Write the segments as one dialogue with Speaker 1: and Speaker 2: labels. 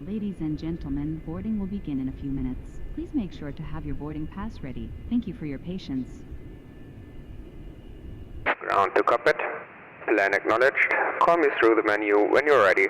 Speaker 1: Ladies and gentlemen, boarding will begin in a few minutes. Please make sure to have your boarding pass ready. Thank you for your patience.
Speaker 2: Ground to cockpit. Plan acknowledged. Call me through the menu when you're ready.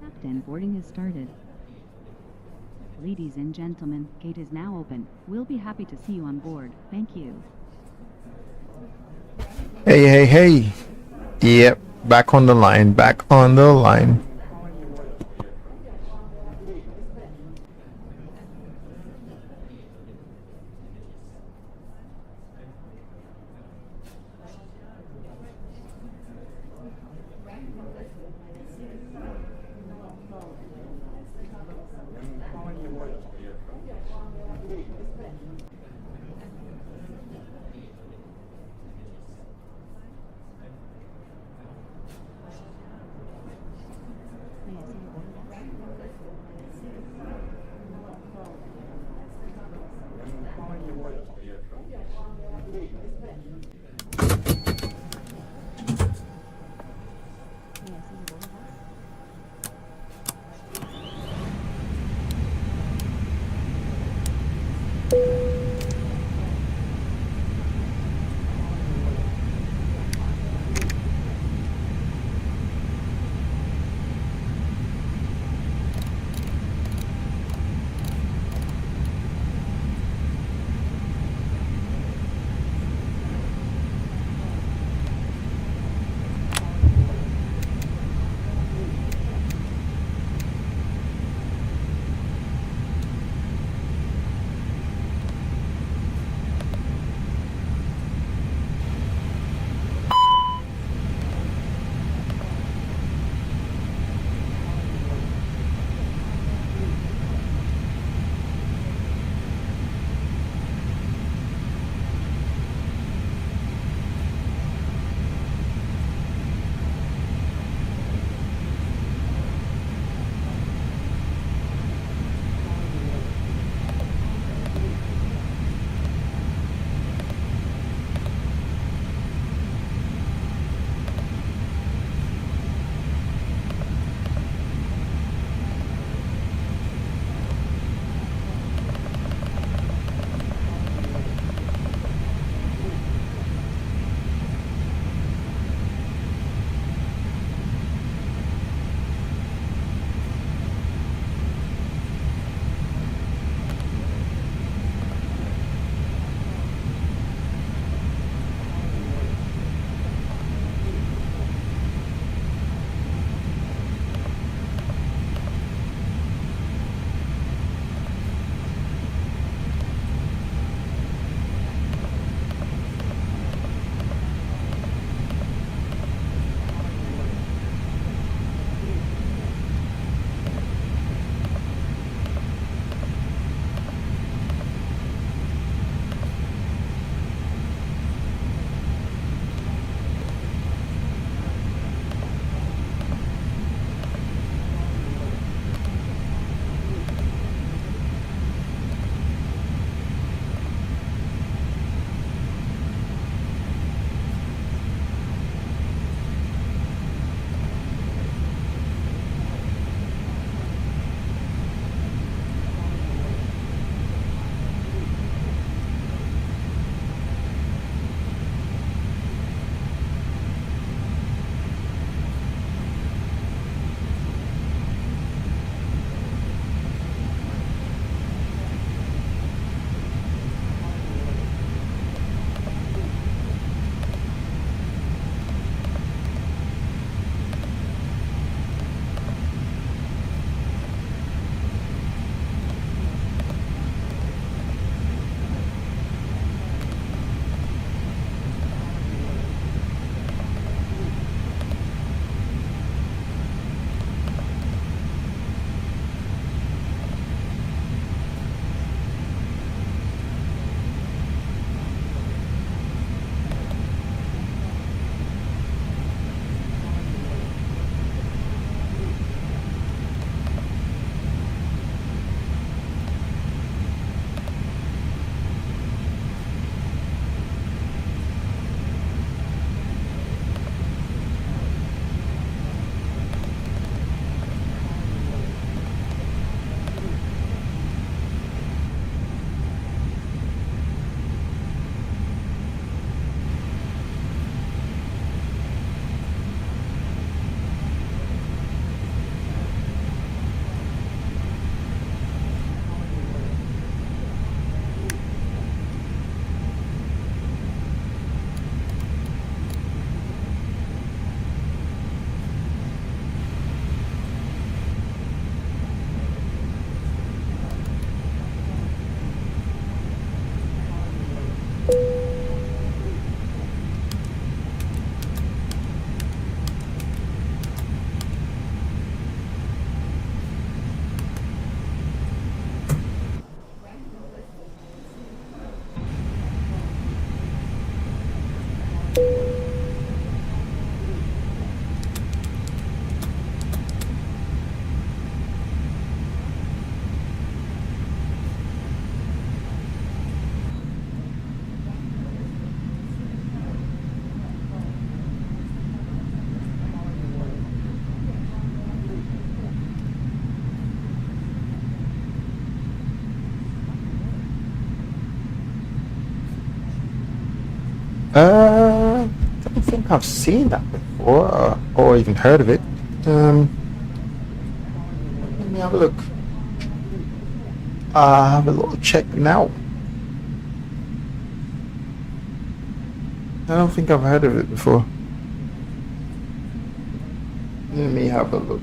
Speaker 1: Captain, boarding has started. Ladies and gentlemen, gate is now open. We'll be happy to see you on board. Thank you.
Speaker 3: Hey. Yep, back on the line, back on the line. think I've seen that before, or even heard of it. Let me have a look. I'll have a little check now. I don't think I've heard of it before. Let me have a look.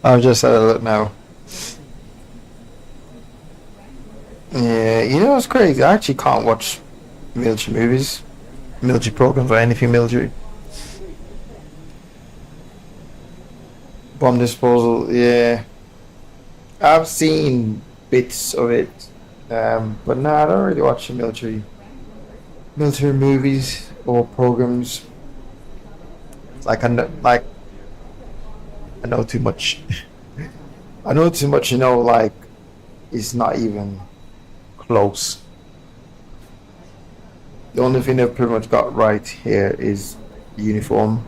Speaker 3: I've just had a look now. Yeah, you know what's crazy? I actually can't watch military movies, military programs, or anything military. Bomb disposal, yeah. I've seen bits of it, but no, I don't really watch the military movies or programs. Like I know too much. I know too much, you know, like it's not even close. The only thing they've pretty much got right here is uniform.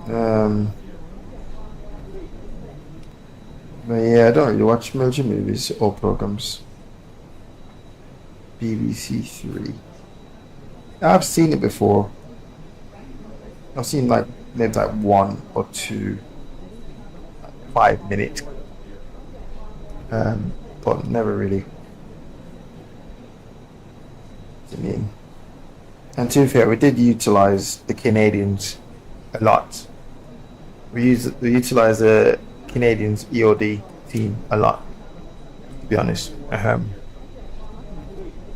Speaker 3: But yeah, I don't really watch military movies or programs. BBC 3. I've seen it before. I've seen like maybe like 1 or 2 5-minute, but never really. I mean, and to be fair, we did utilize the Canadians a lot. We utilize the Canadians EOD team a lot, to be honest,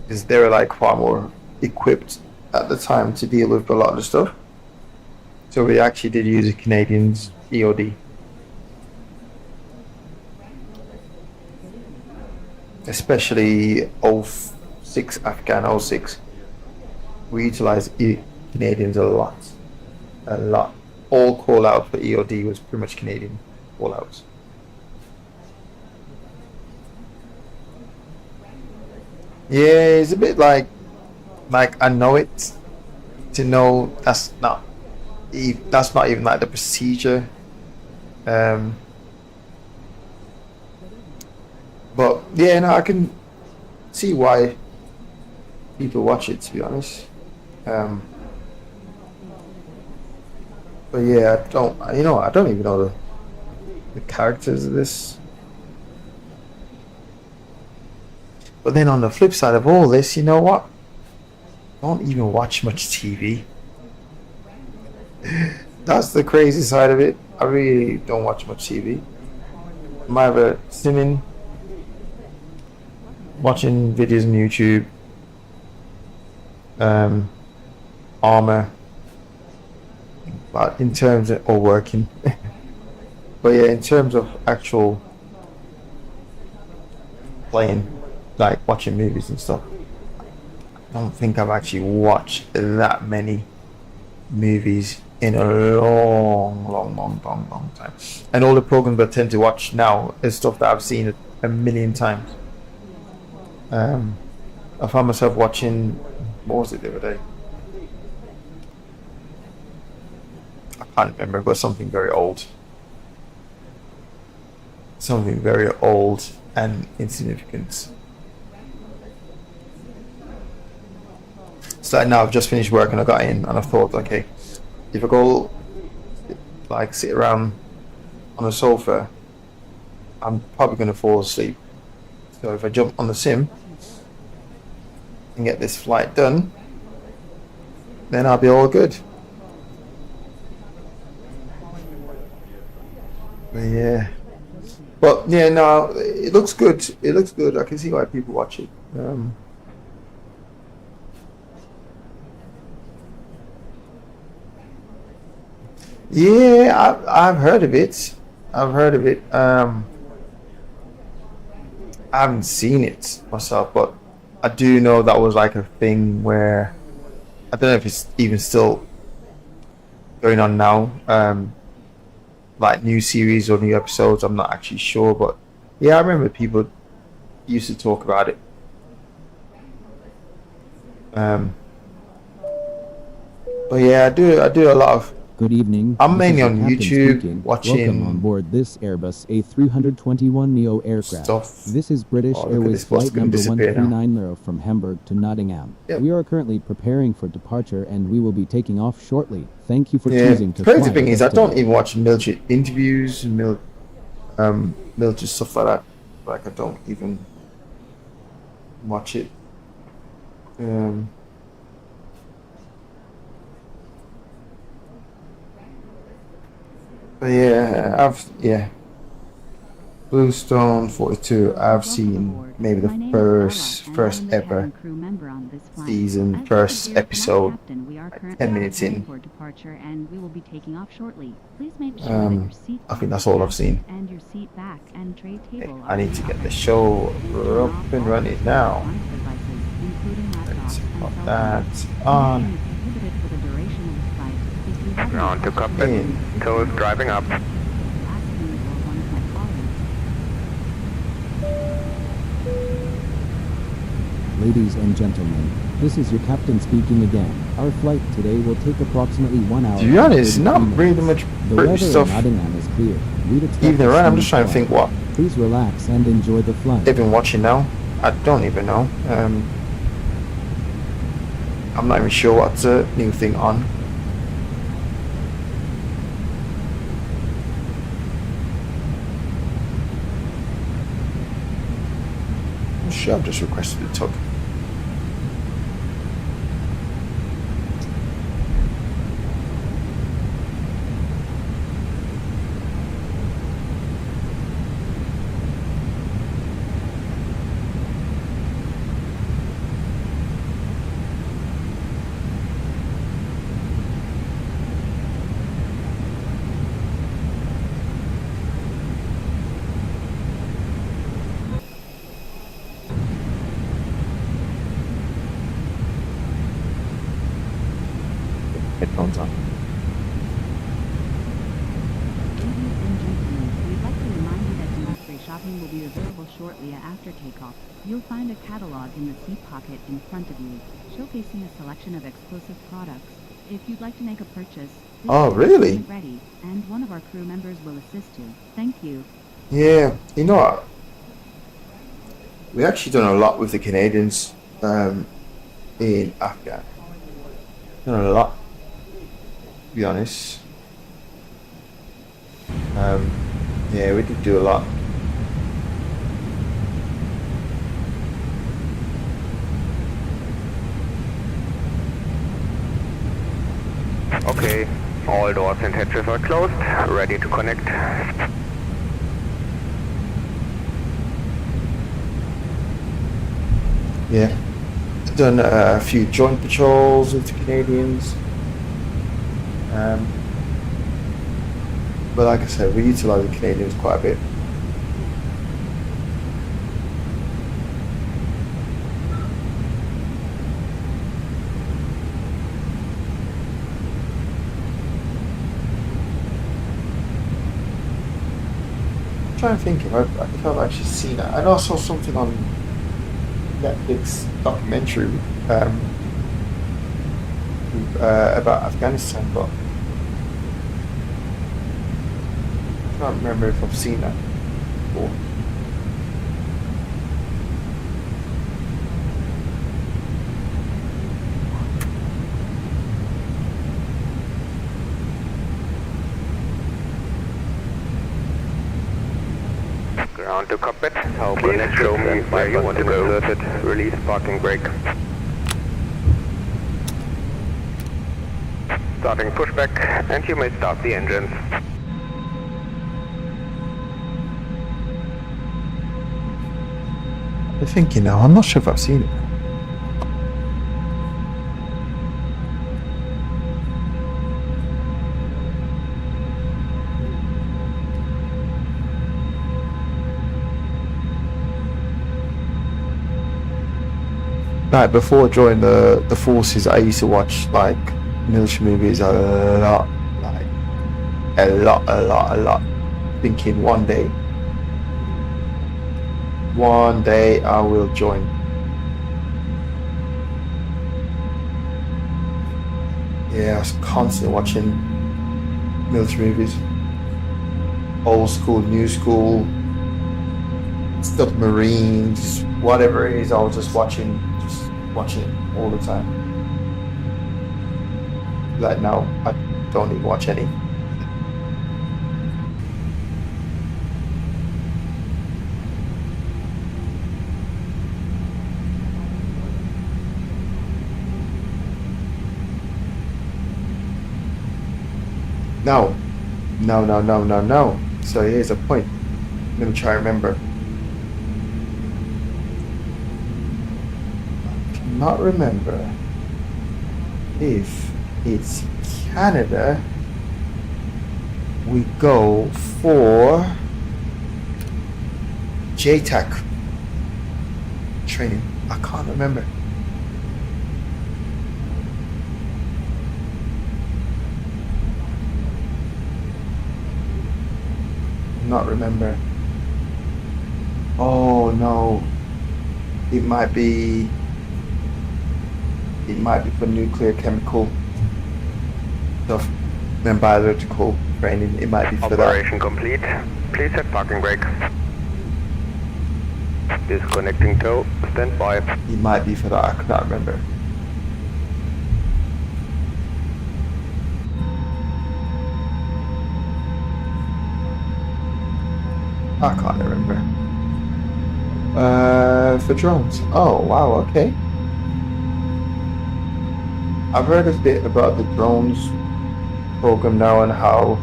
Speaker 3: because they were like far more equipped at the time to deal with a lot of the stuff. So we actually did use the Canadians EOD, especially 06 Afghan 06. We utilized Canadians a lot. All call out for EOD was pretty much Canadian call outs. Yeah, it's a bit like I know it to know that's not even like the procedure. But yeah, no, I can see why people watch it, to be honest. But yeah, I don't even know the characters of this. But then on the flip side of all this, you know what? I don't even watch much TV. That's the crazy side of it. I really don't watch much TV. I'm either simming, watching videos on YouTube, Arma, but in terms of, or working. But yeah, in terms of actual playing, like watching movies and stuff, I don't think I've actually watched that many movies in a long time. And all the programs I tend to watch now is stuff that I've seen a million times. I found myself watching, what was it the other day? I can't remember, it was something very old. Something very old and insignificant. So like now I've just finished work and I got in and I thought, okay, if I go like sit around on a sofa, I'm probably going to fall asleep. So if I jump on the sim and get this flight done, then I'll be all good. But yeah, But yeah, no, it looks good. It looks good. I can see why people watch it. Yeah, I've heard of it. I've heard of it. I haven't seen it myself, but I do know that was like a thing where I don't know if it's even still going on now. Like new series or new episodes, I'm not actually sure, but yeah, I remember people used to talk about it. But yeah, I do a lot of.
Speaker 4: Good evening.
Speaker 3: I'm
Speaker 4: This is
Speaker 3: mainly
Speaker 4: the
Speaker 3: on
Speaker 4: captain
Speaker 3: YouTube
Speaker 4: speaking.
Speaker 3: watching
Speaker 4: Welcome on board this Airbus A321neo aircraft.
Speaker 3: Stuff.
Speaker 4: This is British
Speaker 3: Oh, look at
Speaker 4: Airways
Speaker 3: this bus
Speaker 4: flight
Speaker 3: gonna
Speaker 4: number
Speaker 3: disappear now.
Speaker 4: 139 from Hamburg to Nottingham.
Speaker 3: Yep.
Speaker 4: We are currently preparing for departure and we will be taking off shortly. Thank you for
Speaker 3: Yeah,
Speaker 4: choosing to
Speaker 3: crazy
Speaker 4: fly
Speaker 3: thing
Speaker 4: with
Speaker 3: is
Speaker 4: us
Speaker 3: I don't
Speaker 4: today.
Speaker 3: even watch military interviews and military stuff like that. Like I don't even watch it. But yeah, Bluestone 42. I've seen maybe the first ever season, first episode, 10 minutes in.
Speaker 1: For departure, and we will be taking off shortly. Please make sure that your seat
Speaker 3: I think that's all I've seen.
Speaker 1: and your seat back and tray table
Speaker 3: I need to get the show up and running now. Let's put that on.
Speaker 2: Ground to cockpit. Toliss driving up.
Speaker 4: Ladies and gentlemen, this is your captain speaking again. Our flight today will take approximately 1 hour.
Speaker 3: To be honest,
Speaker 4: and
Speaker 3: not
Speaker 4: 33
Speaker 3: really
Speaker 4: minutes.
Speaker 3: much
Speaker 4: The
Speaker 3: British
Speaker 4: weather
Speaker 3: stuff.
Speaker 4: in Nottingham is clear. We'd expect
Speaker 3: Even
Speaker 4: a
Speaker 3: around, I'm
Speaker 4: smooth
Speaker 3: just trying to
Speaker 4: flight.
Speaker 3: think what
Speaker 4: Please relax and enjoy the flight.
Speaker 3: they've been watching now. I don't even know. I'm not even sure what's a new thing on. I'm sure I've just requested a tug. Headphones on.
Speaker 1: Ladies and gentlemen, we'd like to remind you that duty-free shopping will be available shortly after takeoff. You'll find a catalog in the seat pocket in front of you, showcasing a selection of exclusive products. If you'd like to make a purchase, please
Speaker 3: Oh,
Speaker 1: get your
Speaker 3: really?
Speaker 1: payment ready, and one of our crew members will assist you. Thank you.
Speaker 3: Yeah, you know what? We actually done a lot with the Canadians in Afghan. Done a lot, to be honest. Yeah, we did do a lot.
Speaker 2: Okay, all doors and hatches are closed. Ready to connect.
Speaker 3: Yeah, done a few joint patrols with the Canadians. But like I said, we utilise the Canadians quite a bit. I'm trying to think if I've actually seen that. I know I saw something on Netflix documentary about Afghanistan, but I can't remember if I've seen that before.
Speaker 2: Ground to cockpit. Please show me where you want to go. Inserted. Release parking brake. Starting pushback, and you may start the engines.
Speaker 3: I'm thinking now, I'm not sure if I've seen it. Like before I joined the forces, I used to watch like military movies a lot, like a lot. Thinking one day I will join. Yeah, I was constantly watching military movies, old school, new school, submarines, whatever it is. I was just watching it all the time. Like now, I don't even watch any. No. So here's a point. Let me try to remember. I cannot remember if it's Canada. We go for JTAC training. I can't remember. Not remember. Oh no, it might be for nuclear chemical stuff, then biological training. It might be for
Speaker 2: Operation complete. Please set parking brake. Disconnecting tow. Stand by.
Speaker 3: It might be for that. I cannot remember. I can't remember. For drones. Oh wow, okay. I've heard a bit about the drones program now and how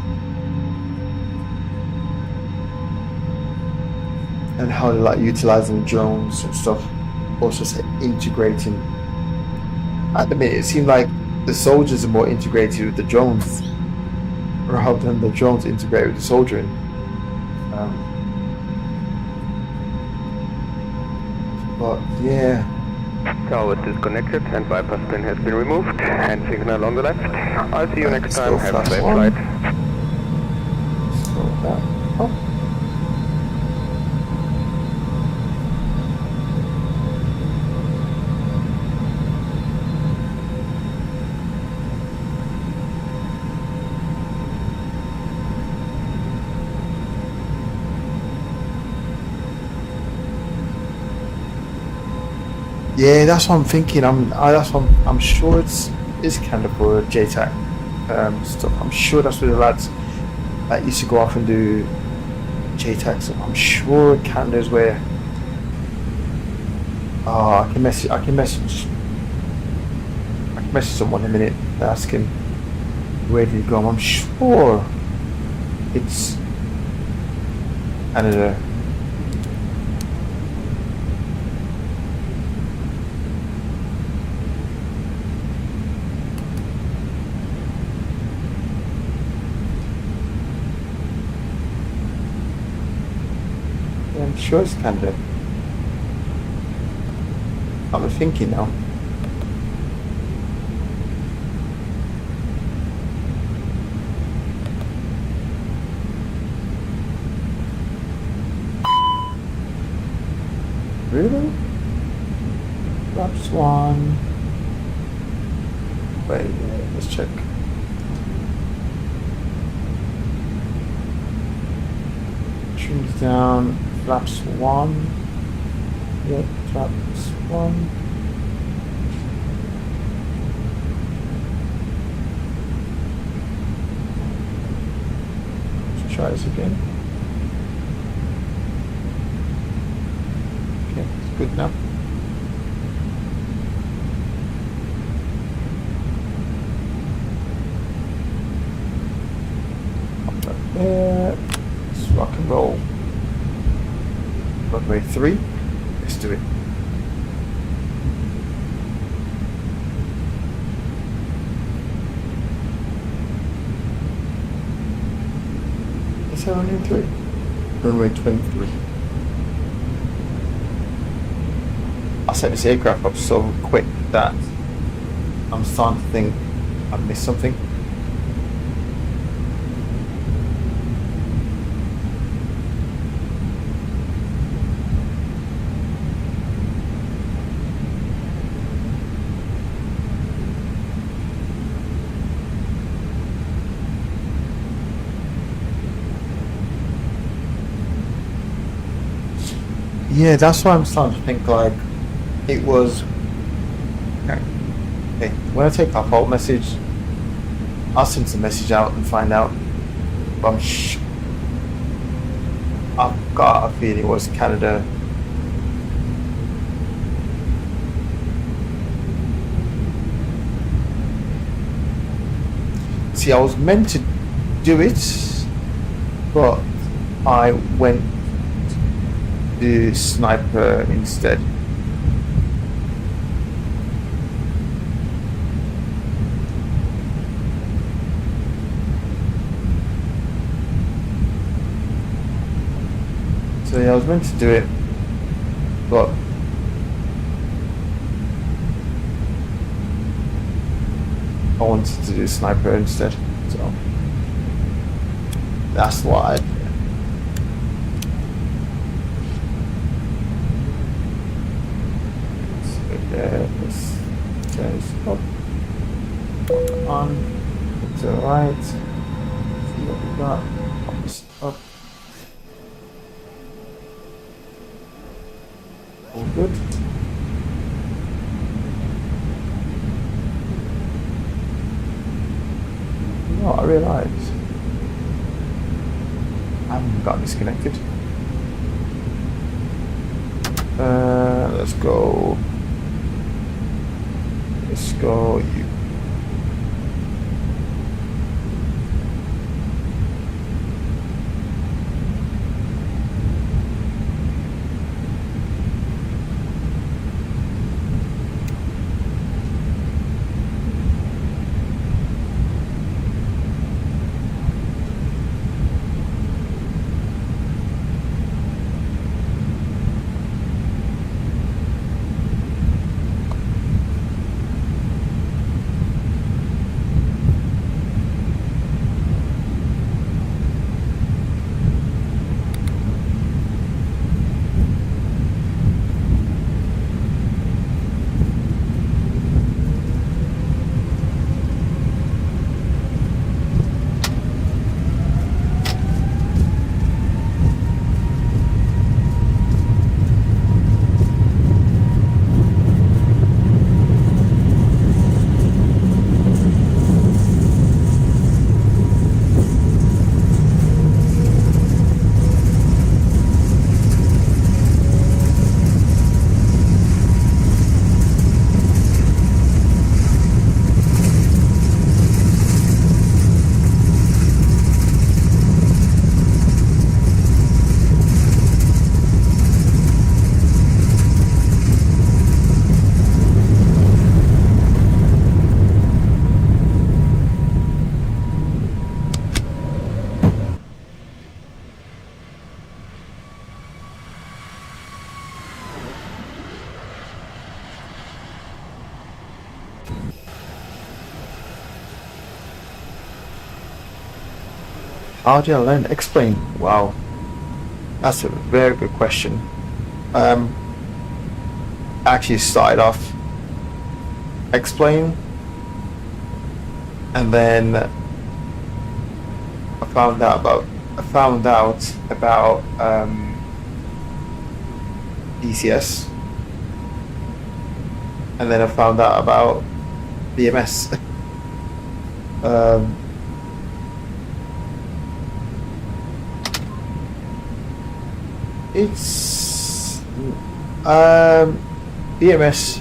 Speaker 3: they're like utilizing drones and stuff. Also say integrating. At the minute, it seemed like the soldiers are more integrated with the drones rather than the drones integrated with the soldiering. But yeah.
Speaker 2: Tower is disconnected and bypass pin has been removed. Hand signal on the left. I'll see you next time. Have a safe flight.
Speaker 3: Slow that up. Yeah, that's what I'm thinking. I'm sure it's Canada for JTAC stuff. I'm sure that's where the lads that used to go off and do JTAC stuff. I'm sure Canada's where. Oh, I can message someone in a minute and ask him where did he go. I'm sure it's Canada. I'm sure it's Canada. I'm thinking now. Really? Perhaps one. Wait, let's check. Trims down. Flaps 1. Yep, flaps 1. Let's try this again. Okay, it's good now. Up there. Let's rock and roll. Runway 3. Let's do it. Is that runway 3? Runway 23. I set this aircraft up so quick that I'm starting to think I've missed something. Yeah, that's why I'm starting to think like it was. Okay, when I take off, I'll message. I'll send some message out and find out. But I've got a feeling it was Canada. See, I was meant to do it, but I went to sniper instead. So yeah, I was meant to do it, but I wanted to do sniper instead, so that's why. This goes up, on, to the right, see what we got, pops up, all good. You know what I realised? I haven't got disconnected. Let's go. Let's go you. How did I learn to explain? Wow, that's a very good question. Actually started off explain, and then I found out about DCS, and then I found out about BMS. It's BMS.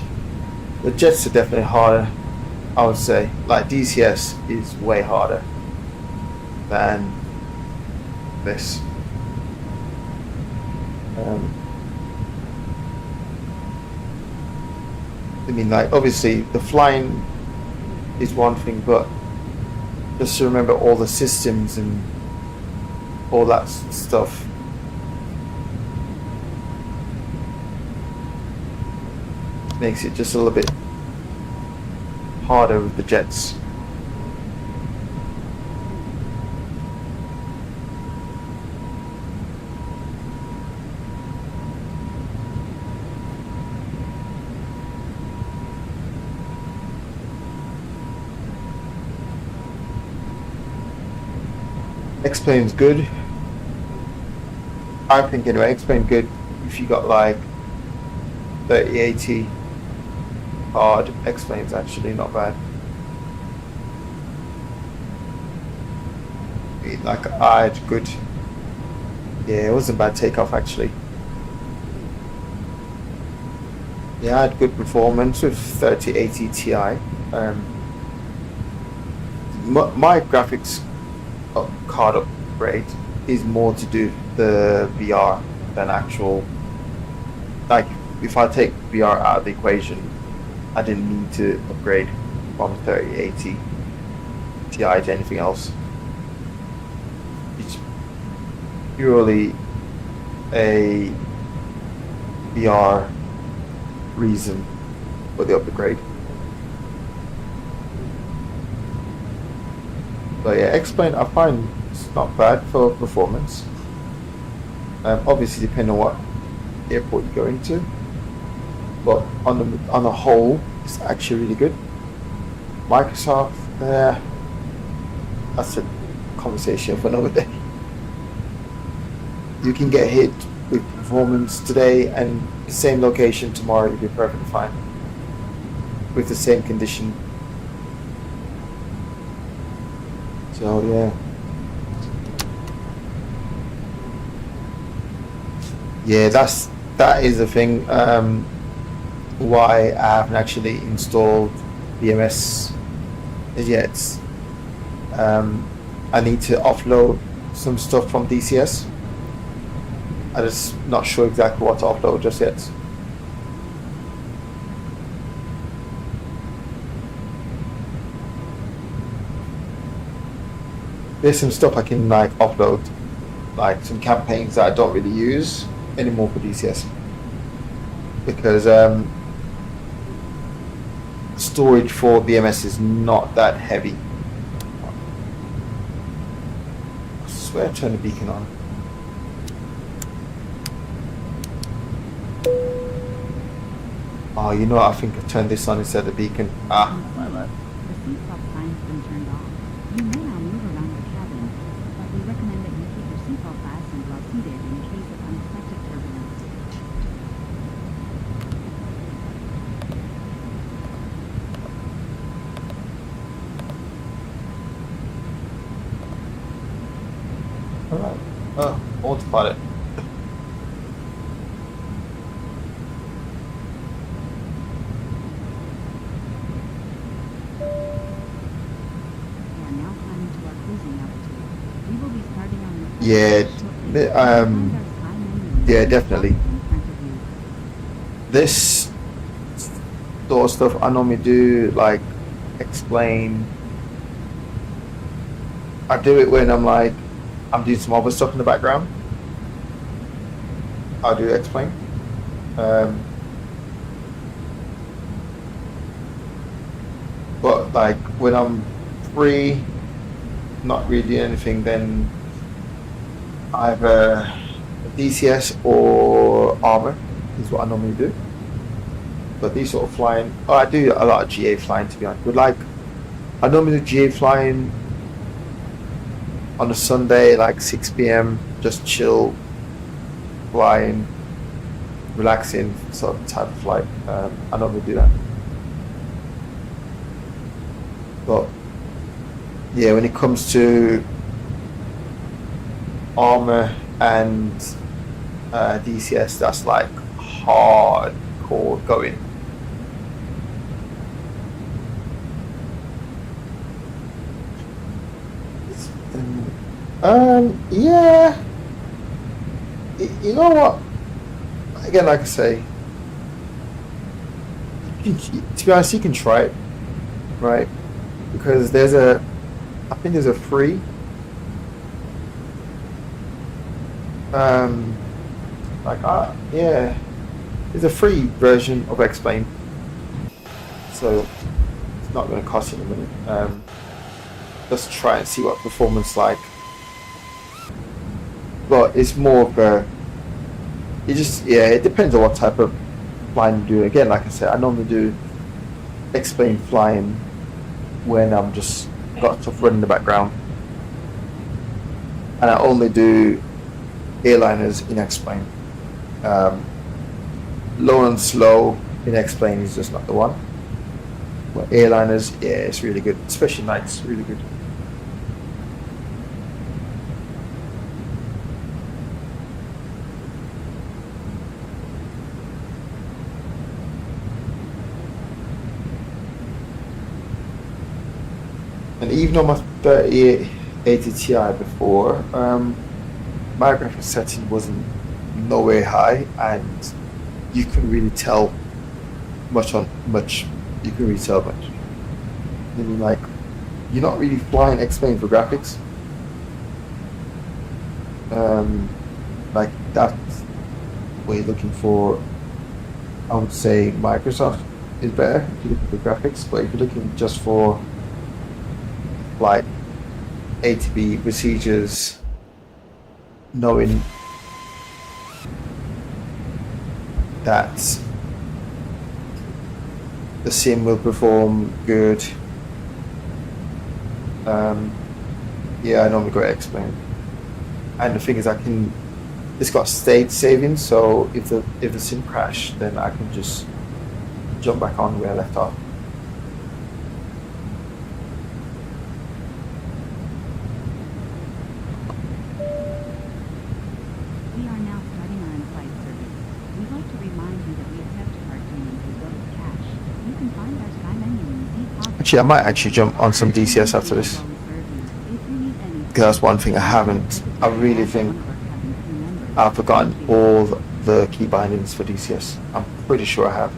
Speaker 3: The jets are definitely harder, I would say. Like DCS is way harder than this. mean, like, obviously the flying is one thing, but just to remember all the systems and all that stuff. Makes it just a little bit harder with the jets. Xplane's good. I think anyway, Xplane good if you got like 3080 hard. Xplane's actually not bad. Like I had good, yeah, it wasn't bad takeoff actually. Yeah, I had good performance with 3080 Ti. My graphics card upgrade is more to do the VR than actual, like if I take VR out of the equation, I didn't need to upgrade from 3080 Ti to anything else. It's purely a VR reason for the upgrade. But yeah, Xplane I find it's not bad for performance. Obviously depending on what airport you go into, but on the whole, it's actually really good. Microsoft, that's a conversation for another day. You can get hit with performance today and the same location tomorrow, you'll be perfectly fine with the same condition. So yeah, that is the thing. Why I haven't actually installed BMS yet. I need to offload some stuff from DCS. I'm just not sure exactly what to offload just yet. There's some stuff I can like offload, like some campaigns that I don't really use anymore for DCS, because storage for BMS is not that heavy. I swear I turned the beacon on. Oh, you know what? I think I turned this on instead of the beacon. Ah.
Speaker 1: The seatbelt sign's been turned off. You may now move around the cabin, but we recommend that you keep your seatbelt fastened while seated in case of unexpected turbulence.
Speaker 3: Alright. Oh, autopilot. Yeah, yeah, definitely. This sort of stuff I normally do, like explain. I do it when I'm doing some other stuff in the background. I'll do explain. But like when I'm free, not really doing anything, then either DCS or Arma is what I normally do. But these sort of flying, I do a lot of GA flying, to be honest. But like, I normally do GA flying on a Sunday, like 6 p.m, just chill, flying, relaxing sort of type of flight. I normally do that. But yeah, when it comes to Arma and DCS, that's like hardcore going. Yeah, you know what, again, like I say, to be honest, you can try it, right? Because I think there's a free, yeah, there's a free version of Xplane, so it's not going to cost you a minute. Just try and see what performance like. But it's more of a, it depends on what type of flying you do. Again, like I said, I normally do Xplane flying when I'm just got stuff running in the background, and I only do airliners in Xplane. Low and slow in Xplane is just not the one. But airliners, yeah, it's really good, especially nights, really good. And even on my 3080 Ti before, my graphics setting wasn't nowhere high, and you couldn't really tell much. You couldn't really tell much. I mean, like, you're not really flying Xplane for graphics. Like that's what you're looking for. I would say Microsoft is better if you're looking for graphics, but if you're looking just for like ATB procedures, knowing that the sim will perform good, yeah, I normally go to Xplane. And the thing is, it's got state savings, so if the sim crash, then I can just jump back on where I left off.
Speaker 1: We are now starting our in-flight service. We'd like to remind you that we accept card payments as well as cash. You can find our Sky menu in the Z-Pocket.
Speaker 3: Actually, I might actually jump on some DCS after this. Because that's one thing I haven't. I really think I've forgotten all the key bindings for DCS. I'm pretty sure I have.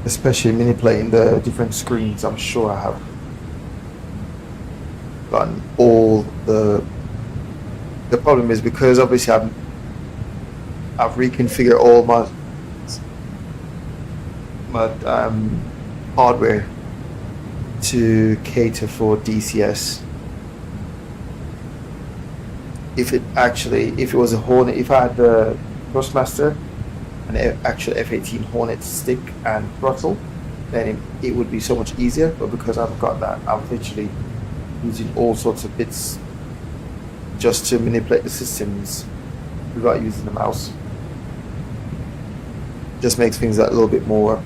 Speaker 3: Especially manipulating the different screens, I'm sure I have gotten all the problem is because obviously I've reconfigured all my hardware to cater for DCS. If it was a Hornet, if I had the Thrustmaster and actual F-18 Hornet stick and throttle, then it would be so much easier. But because I've got that, I'm literally using all sorts of bits just to manipulate the systems without using the mouse. Just makes things a little bit more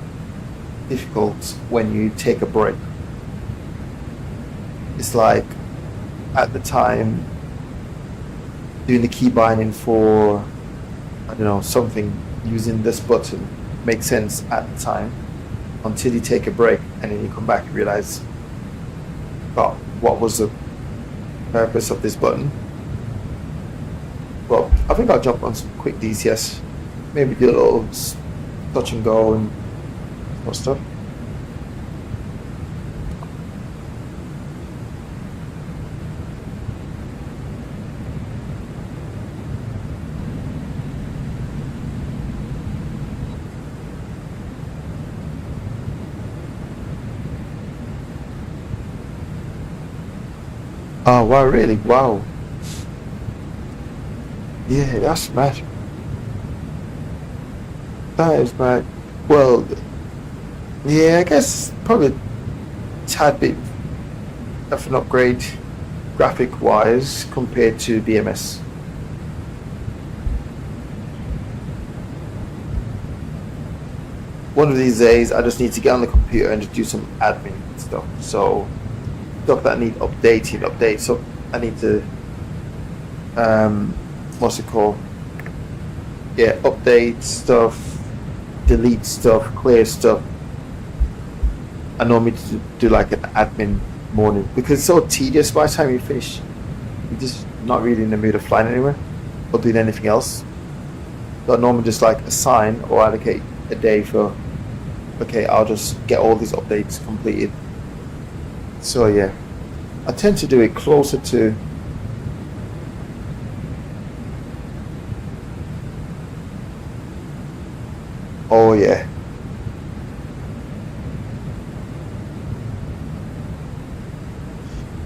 Speaker 3: difficult when you take a break. It's like at the time doing the key binding for, I don't know, something using this button makes sense at the time until you take a break and then you come back and realize, oh, what was the purpose of this button? Well, I think I'll jump on some quick DCS, maybe do a little touch and go and more stuff. Oh wow, really? Wow. Yeah, that's mad. That is mad. Well, yeah, I guess probably a tad bit of an upgrade graphic wise compared to BMS. One of these days I just need to get on the computer and just do some admin stuff. So stuff that need updating. So I need to what's it called? Yeah, update stuff, delete stuff, clear stuff. I normally do like an admin morning because it's so tedious. By the time you finish, you're just not really in the mood of flying anywhere or doing anything else. So I normally just like assign or allocate a day for, okay, I'll just get all these updates completed. So yeah, I tend to do it closer to oh yeah.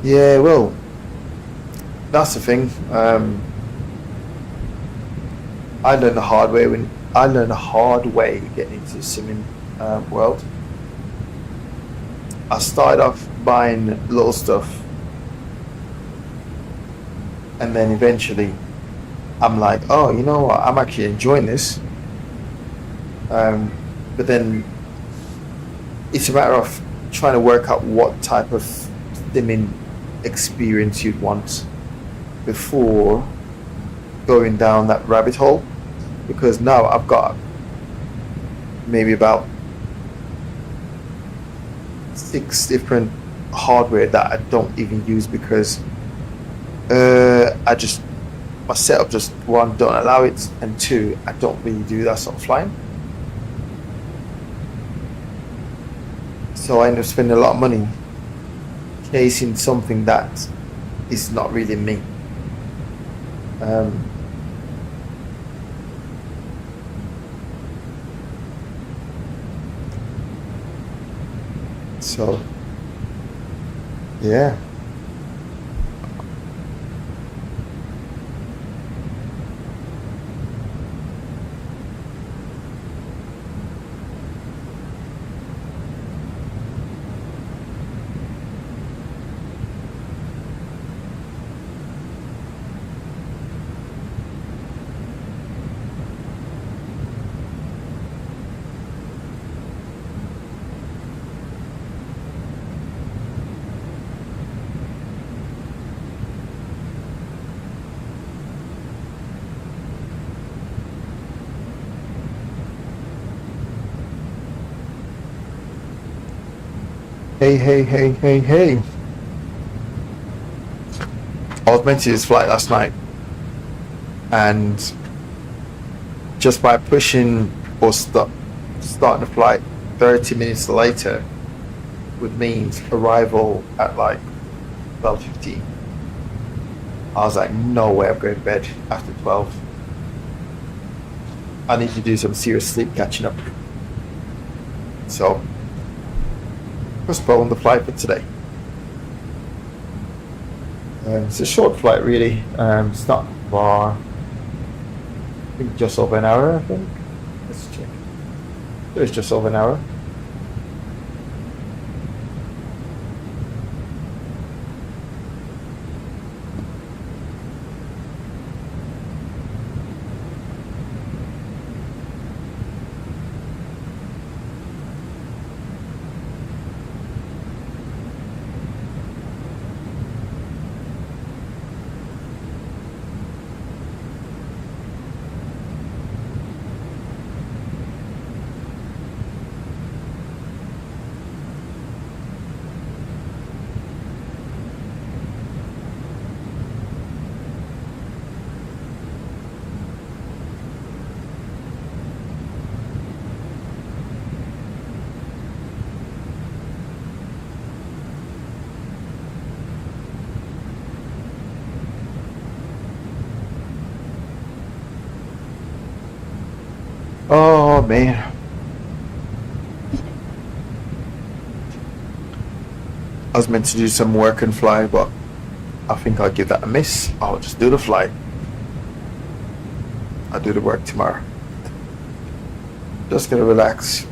Speaker 3: Yeah, well, that's the thing. I learned the hard way getting into the simming world. I started off buying little stuff, and then eventually I'm like, oh, you know what? I'm actually enjoying this. But then it's a matter of trying to work out what type of simming experience you'd want before going down that rabbit hole, because now I've got maybe about 6 different hardware that I don't even use because my setup just, 1, don't allow it, and 2, I don't really do that sort of flying. So I end up spending a lot of money chasing something that is not really me. So yeah. Hey. I was meant to do this flight last night, and just by pushing or starting the flight 30 minutes later would mean arrival at like 12:15. I was like, no way I'm going to bed after 12. I need to do some serious sleep catching up. So postpone the flight for today. It's a short flight really. It's not far. I think just over an hour, I think. Let's check. It's just over an hour. Oh man. I was meant to do some work and fly, but I think I'll give that a miss. I'll just do the flight. I'll do the work tomorrow. Just gonna relax.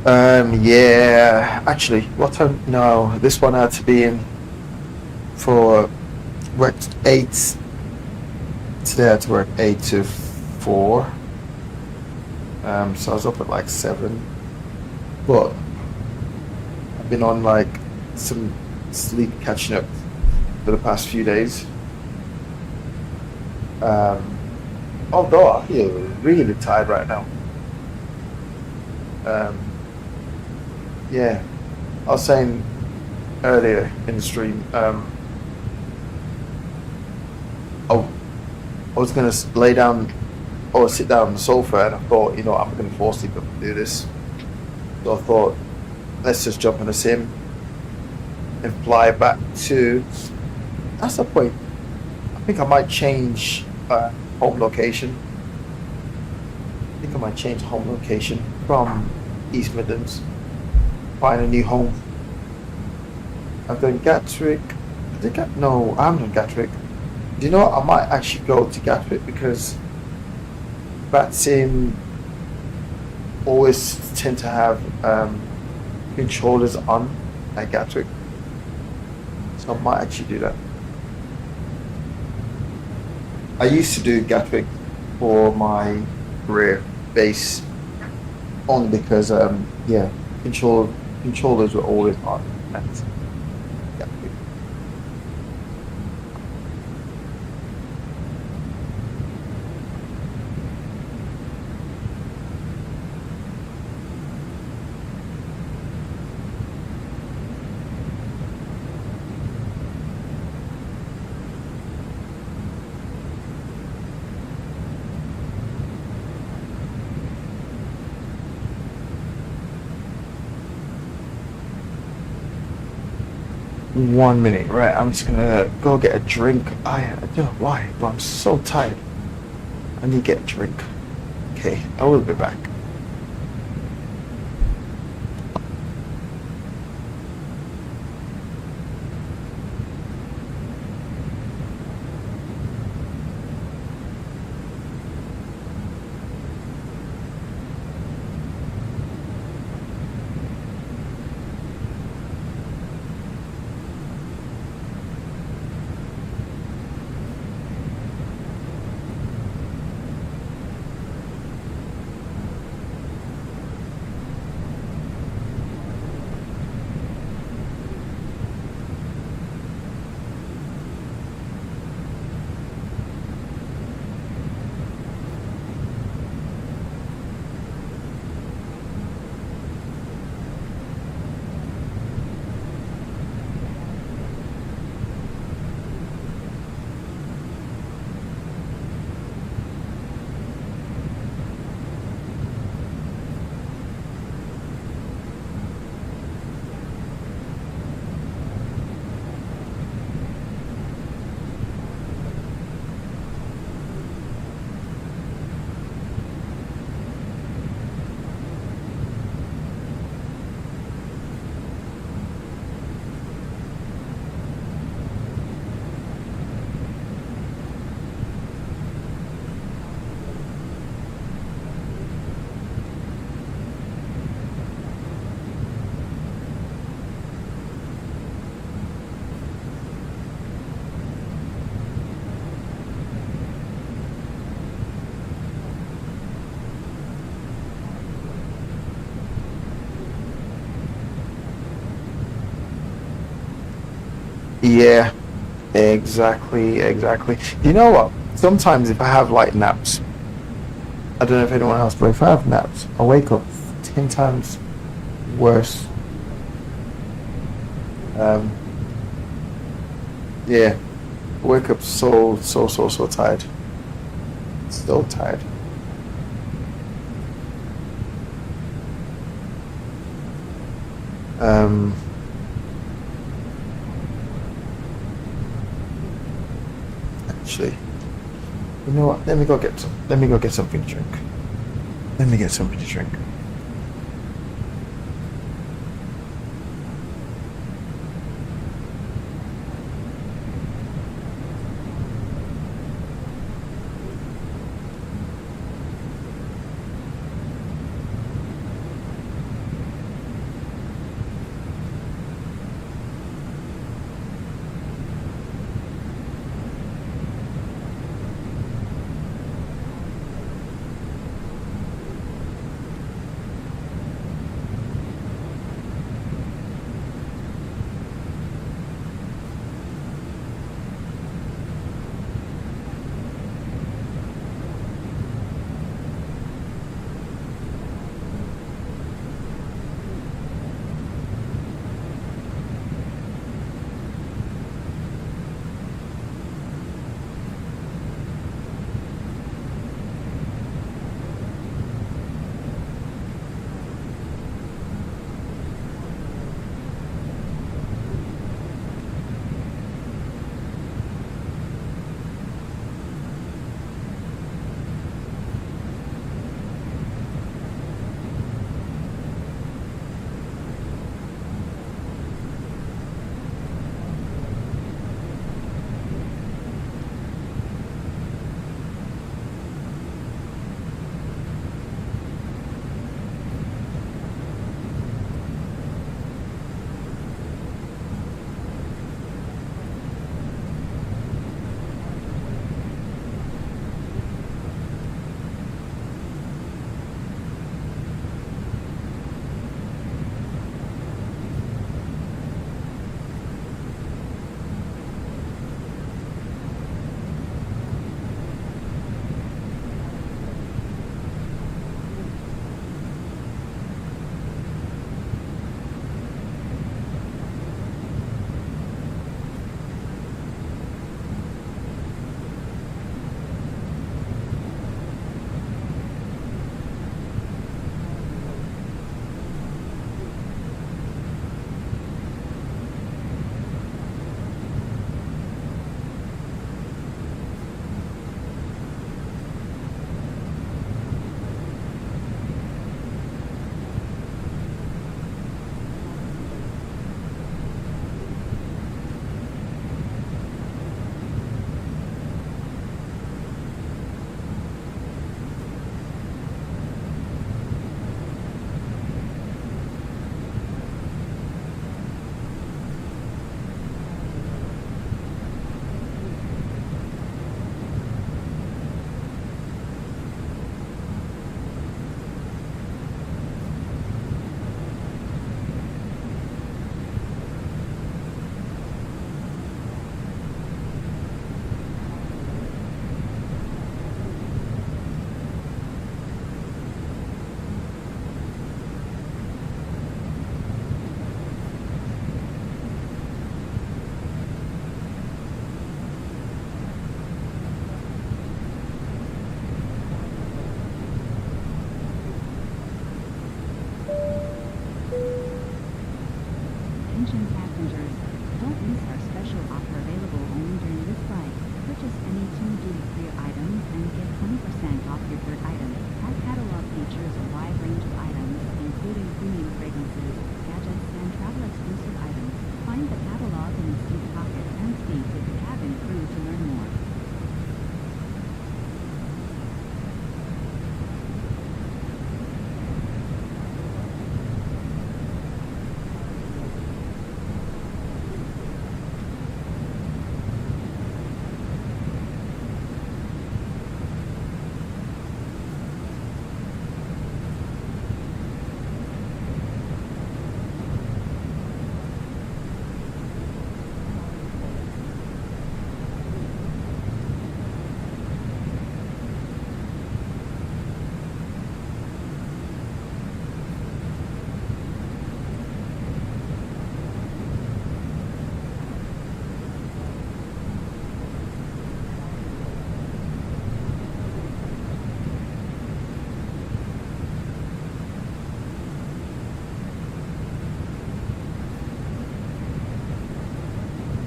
Speaker 3: Yeah, actually, what time? No, this one had to be in for worked 8. Today I had to work 8 to 4. So I was up at like 7. But I've been on like some sleep catching up for the past few days. Although I feel really tired right now. Yeah, I was saying earlier in the stream, I was gonna lay down or sit down on the sofa, and I thought, you know, I'm gonna fall asleep if I do this. So I thought, let's just jump on a sim and fly back to. That's the point. I think I might change home location. I think I might change home location from East Midlands. Find a new home. I've done Gatwick. No, I haven't done Gatwick. Do you know what? I might actually go to Gatwick because that sim always tend to have controllers on at Gatwick. So I might actually do that. I used to do Gatwick for my career base only because yeah, controllers were always on at Gatwick. One minute, right? I'm just gonna go get a drink. I don't know why, but I'm so tired. I need to get a drink. Okay, I will be back. Yeah, exactly. You know what? Sometimes if I have like naps, I don't know if anyone else, but if I have naps, I wake up 10 times worse. Yeah, I wake up so tired. So tired. Actually, you know what? Let me go get something to drink. Let me get something to drink.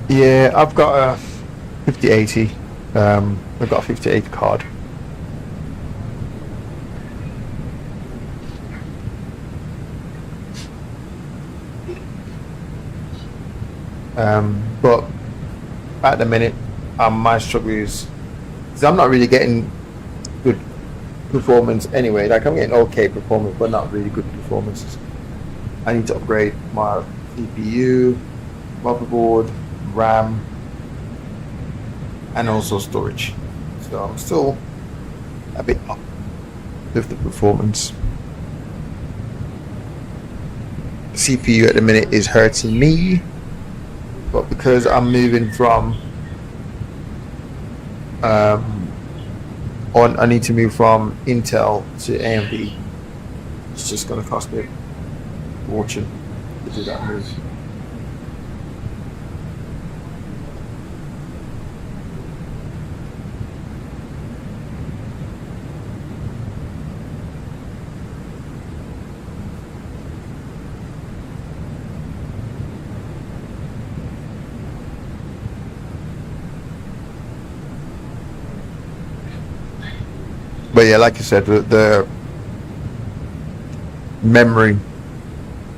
Speaker 3: Yeah, I've got a 5080. I've got a 5080 card. But at the minute, my struggle is because I'm not really getting good performance anyway. Like I'm getting okay performance, but not really good performances. I need to upgrade my CPU, motherboard, RAM, and also storage. So I'm still a bit up with the performance. CPU at the minute is hurting me, but because I'm moving from I need to move from Intel to AMD. It's just going to cost me a fortune to do that move. But yeah, like you said, the memory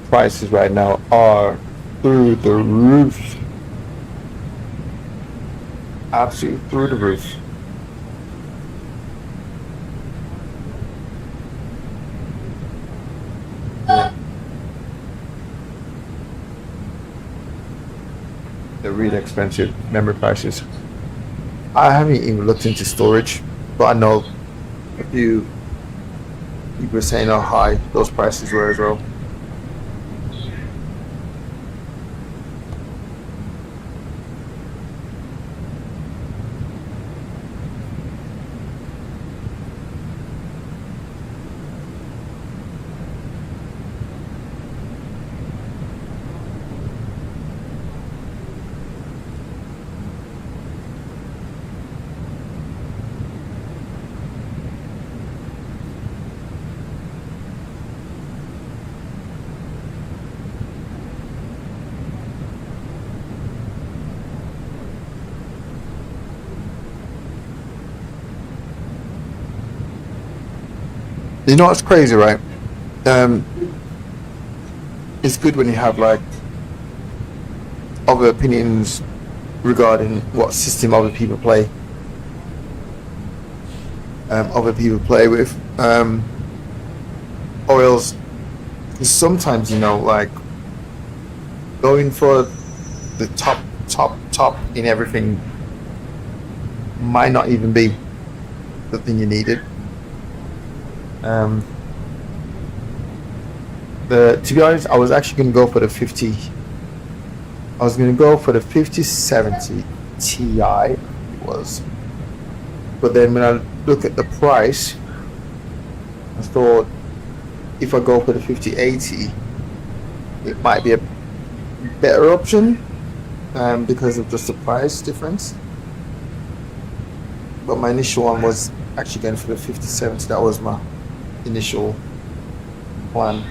Speaker 3: prices right now are through the roof. Absolutely through the roof. Yeah. They're really expensive, memory prices. I haven't even looked into storage, but I know a few people are saying how high those prices were as well. You know what's crazy, right? It's good when you have like other opinions regarding what system other people play. Other people play with. Or else, sometimes like going for the top in everything might not even be the thing you needed. To be honest, I was actually going to go for the 50. I was going to go for the 5070 Ti. It was, but then when I look at the price, I thought if I go for the 5080, it might be a better option because of just the price difference. But my initial one was actually going for the 5070. That was my initial plan.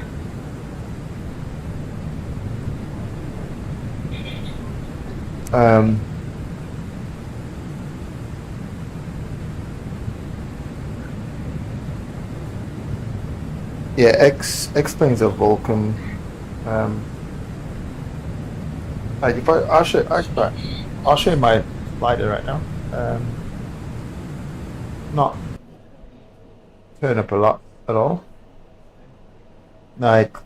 Speaker 3: Yeah, Xplane-12 Vulcan. If I'll show you my slider right now. Not turn up a lot at all. Like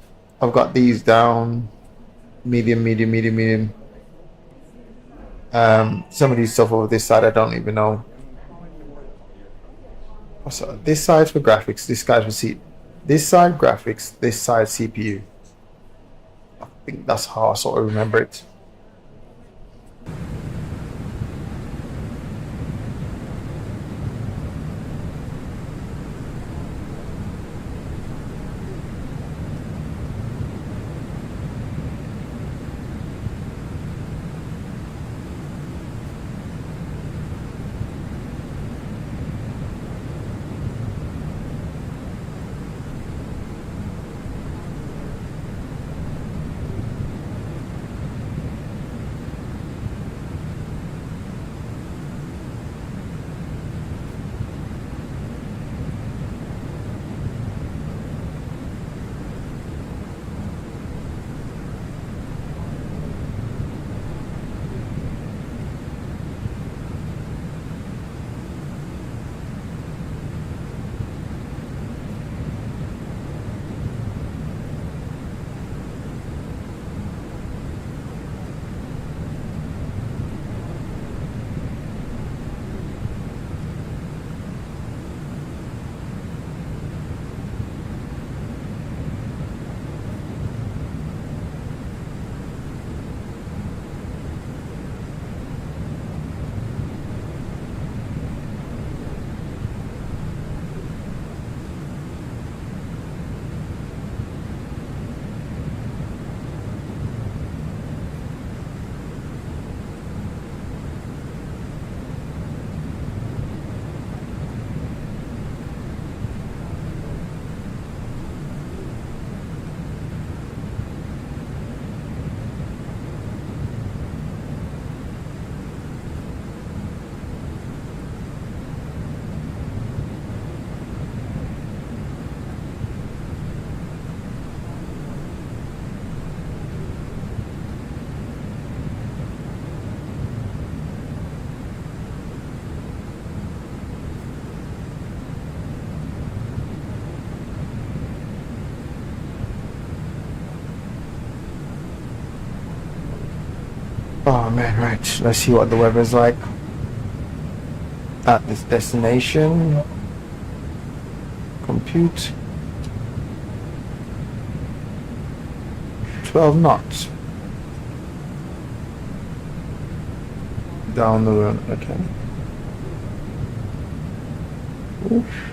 Speaker 3: I've got these down, medium. Some of these stuff over this side I don't even know. So this side's for graphics, this side graphics, this side CPU. I think that's how I sort of remember it. Oh man, right. Let's see what the weather's like at this destination. Compute. 12 knots. Down the road, okay. Oof.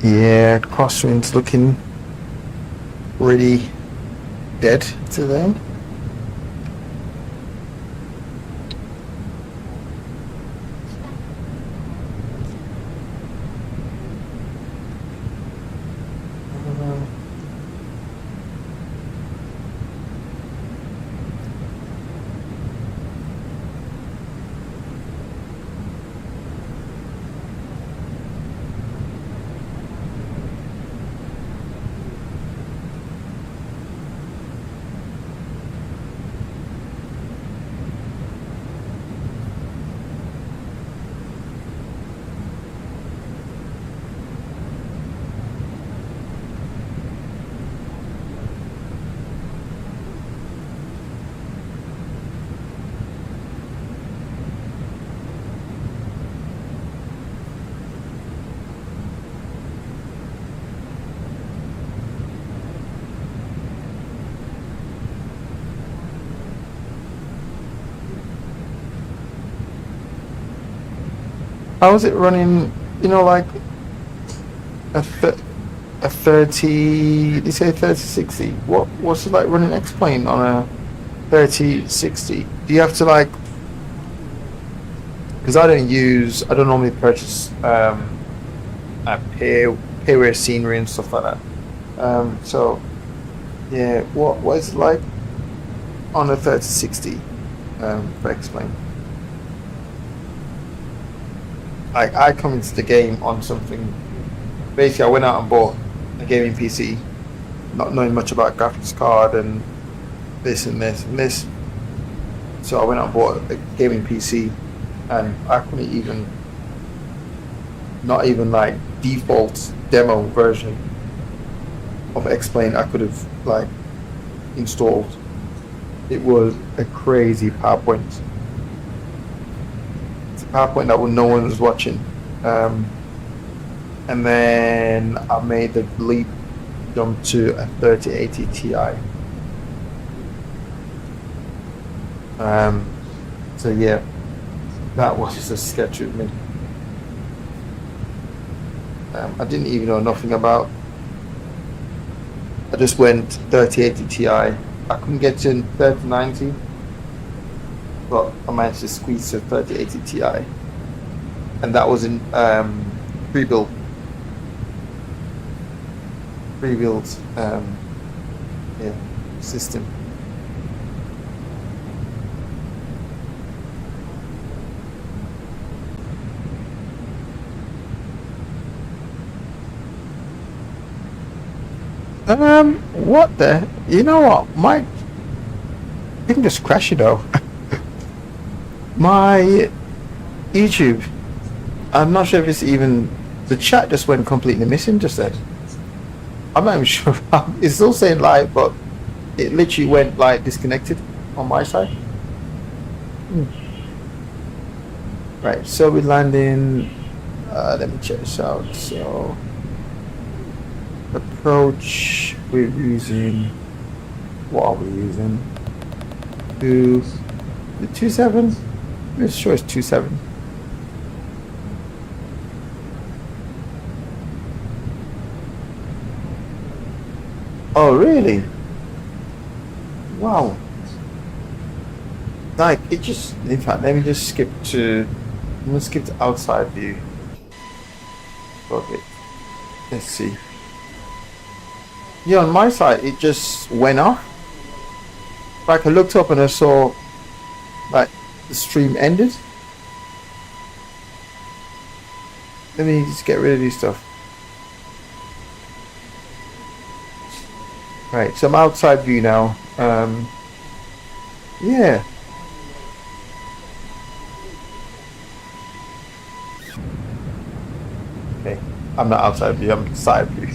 Speaker 3: Yeah, crosswind's looking really dead today. How's it running? You know, like a 30. You say 3060. What's it like running Xplane on a 3060? Do you have to like? Because I don't normally purchase payware scenery and stuff like that. So yeah, what is it like on a 3060 for Xplane? I come into the game on something. Basically, I went out and bought a gaming PC, not knowing much about graphics card and this and this and this. So I went out and bought a gaming PC, and I couldn't even, not even like default demo version of Xplane I could have like installed. It was a crazy PowerPoint. PowerPoint that no one was watching, and then I made the leap jump to a 3080 Ti. So yeah, that was just a sketch with me. I didn't even know nothing about. I just went 3080 Ti. I couldn't get to 3090. But I managed to squeeze to 3080 Ti, and that was in pre-built system. What the? You know what? My you can just crash it though. My YouTube, I'm not sure if it's even, the chat just went completely missing just then. I'm not even sure. It's still saying live, but it literally went like disconnected on my side. Right, so we're landing, let me check this out. So approach, we're using, what are we using? The 27? I'm sure it's 27. Oh really? Wow. Like it just, in fact, let me just skip to, I'm gonna skip to outside view. Okay, let's see. Yeah, on my side it just went off. Like I looked up and I saw like the stream ended. Let me just get rid of this stuff. Right, so I'm outside view now. Yeah. Okay, I'm not outside view, I'm side view.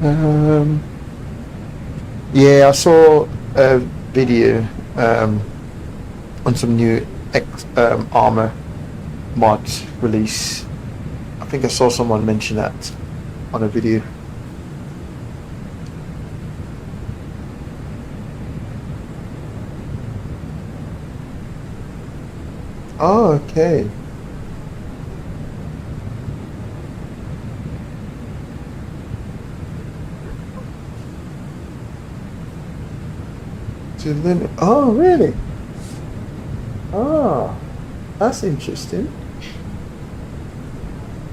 Speaker 3: Um, yeah, I saw a video on some new Arma mod release. I think I saw someone mention that on a video. Oh, okay. Oh, really? Oh, that's interesting.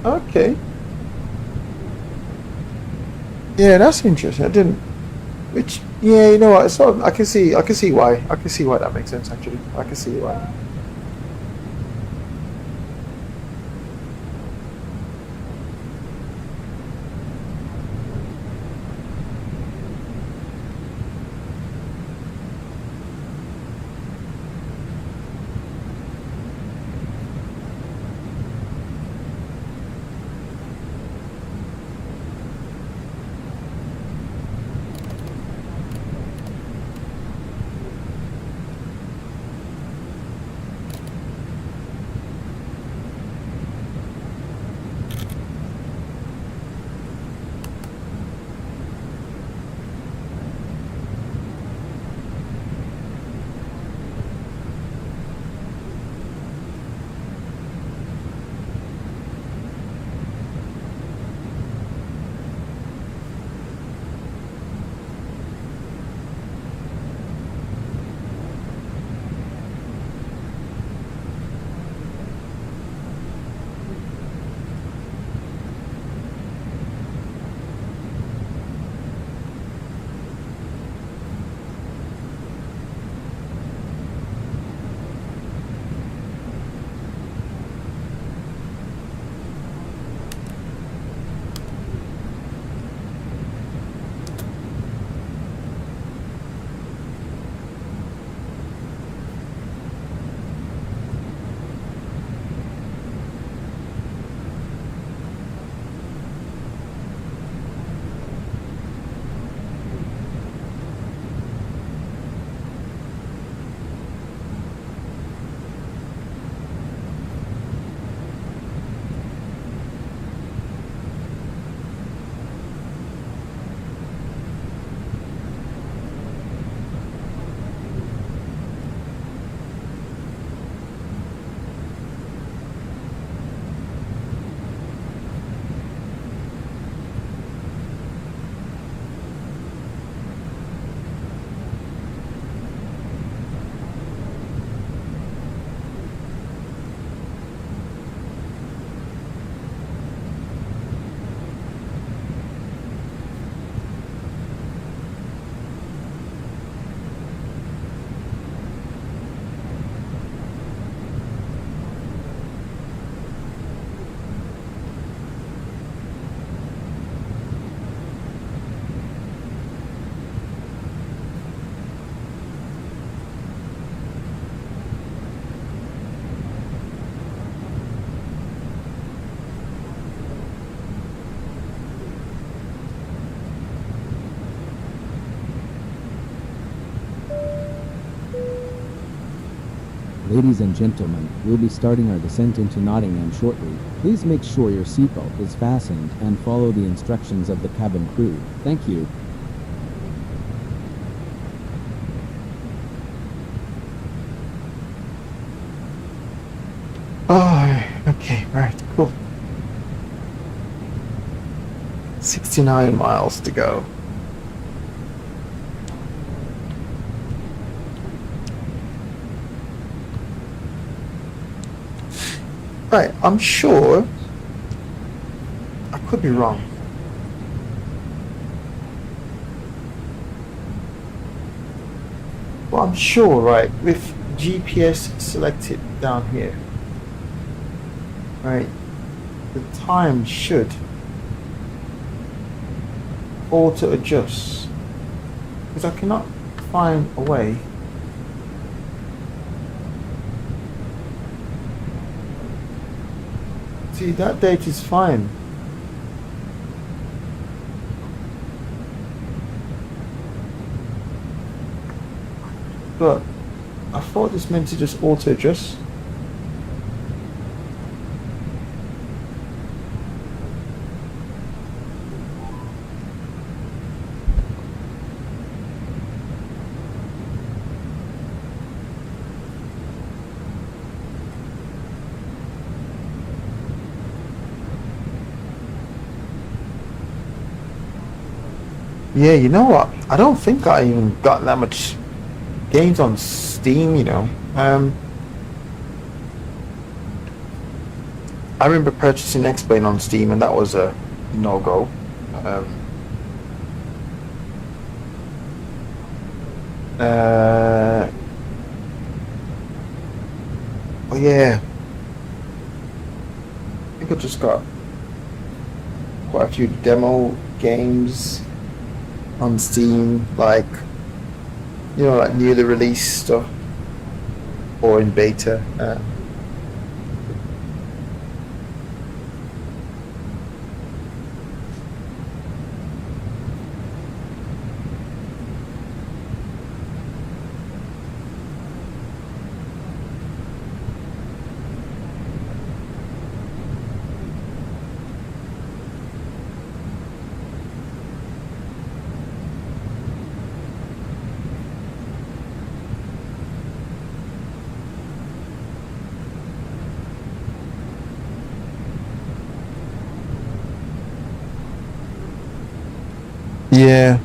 Speaker 3: Okay. Yeah, that's interesting. I didn't. Which, yeah, you know what? So I can see why. I can see why that makes sense. Actually, I can see why.
Speaker 4: Ladies and gentlemen, we'll be starting our descent into Nottingham shortly. Please make sure your seatbelt is fastened and follow the instructions of the cabin crew. Thank you.
Speaker 3: Oh, okay, right, cool. 69 miles to go. Right, I'm sure, I could be wrong. But I'm sure, right, with GPS selected down here, right, the time should auto adjust, because I cannot find a way see that date is fine. But I thought this meant to just auto adjust. Yeah, you know what? I don't think I even got that much games on Steam, you know. I remember purchasing Xplane on Steam, and that was a no-go. Oh yeah, I think I just got quite a few demo games on Steam, like, you know, like newly released stuff or in beta. Yeah.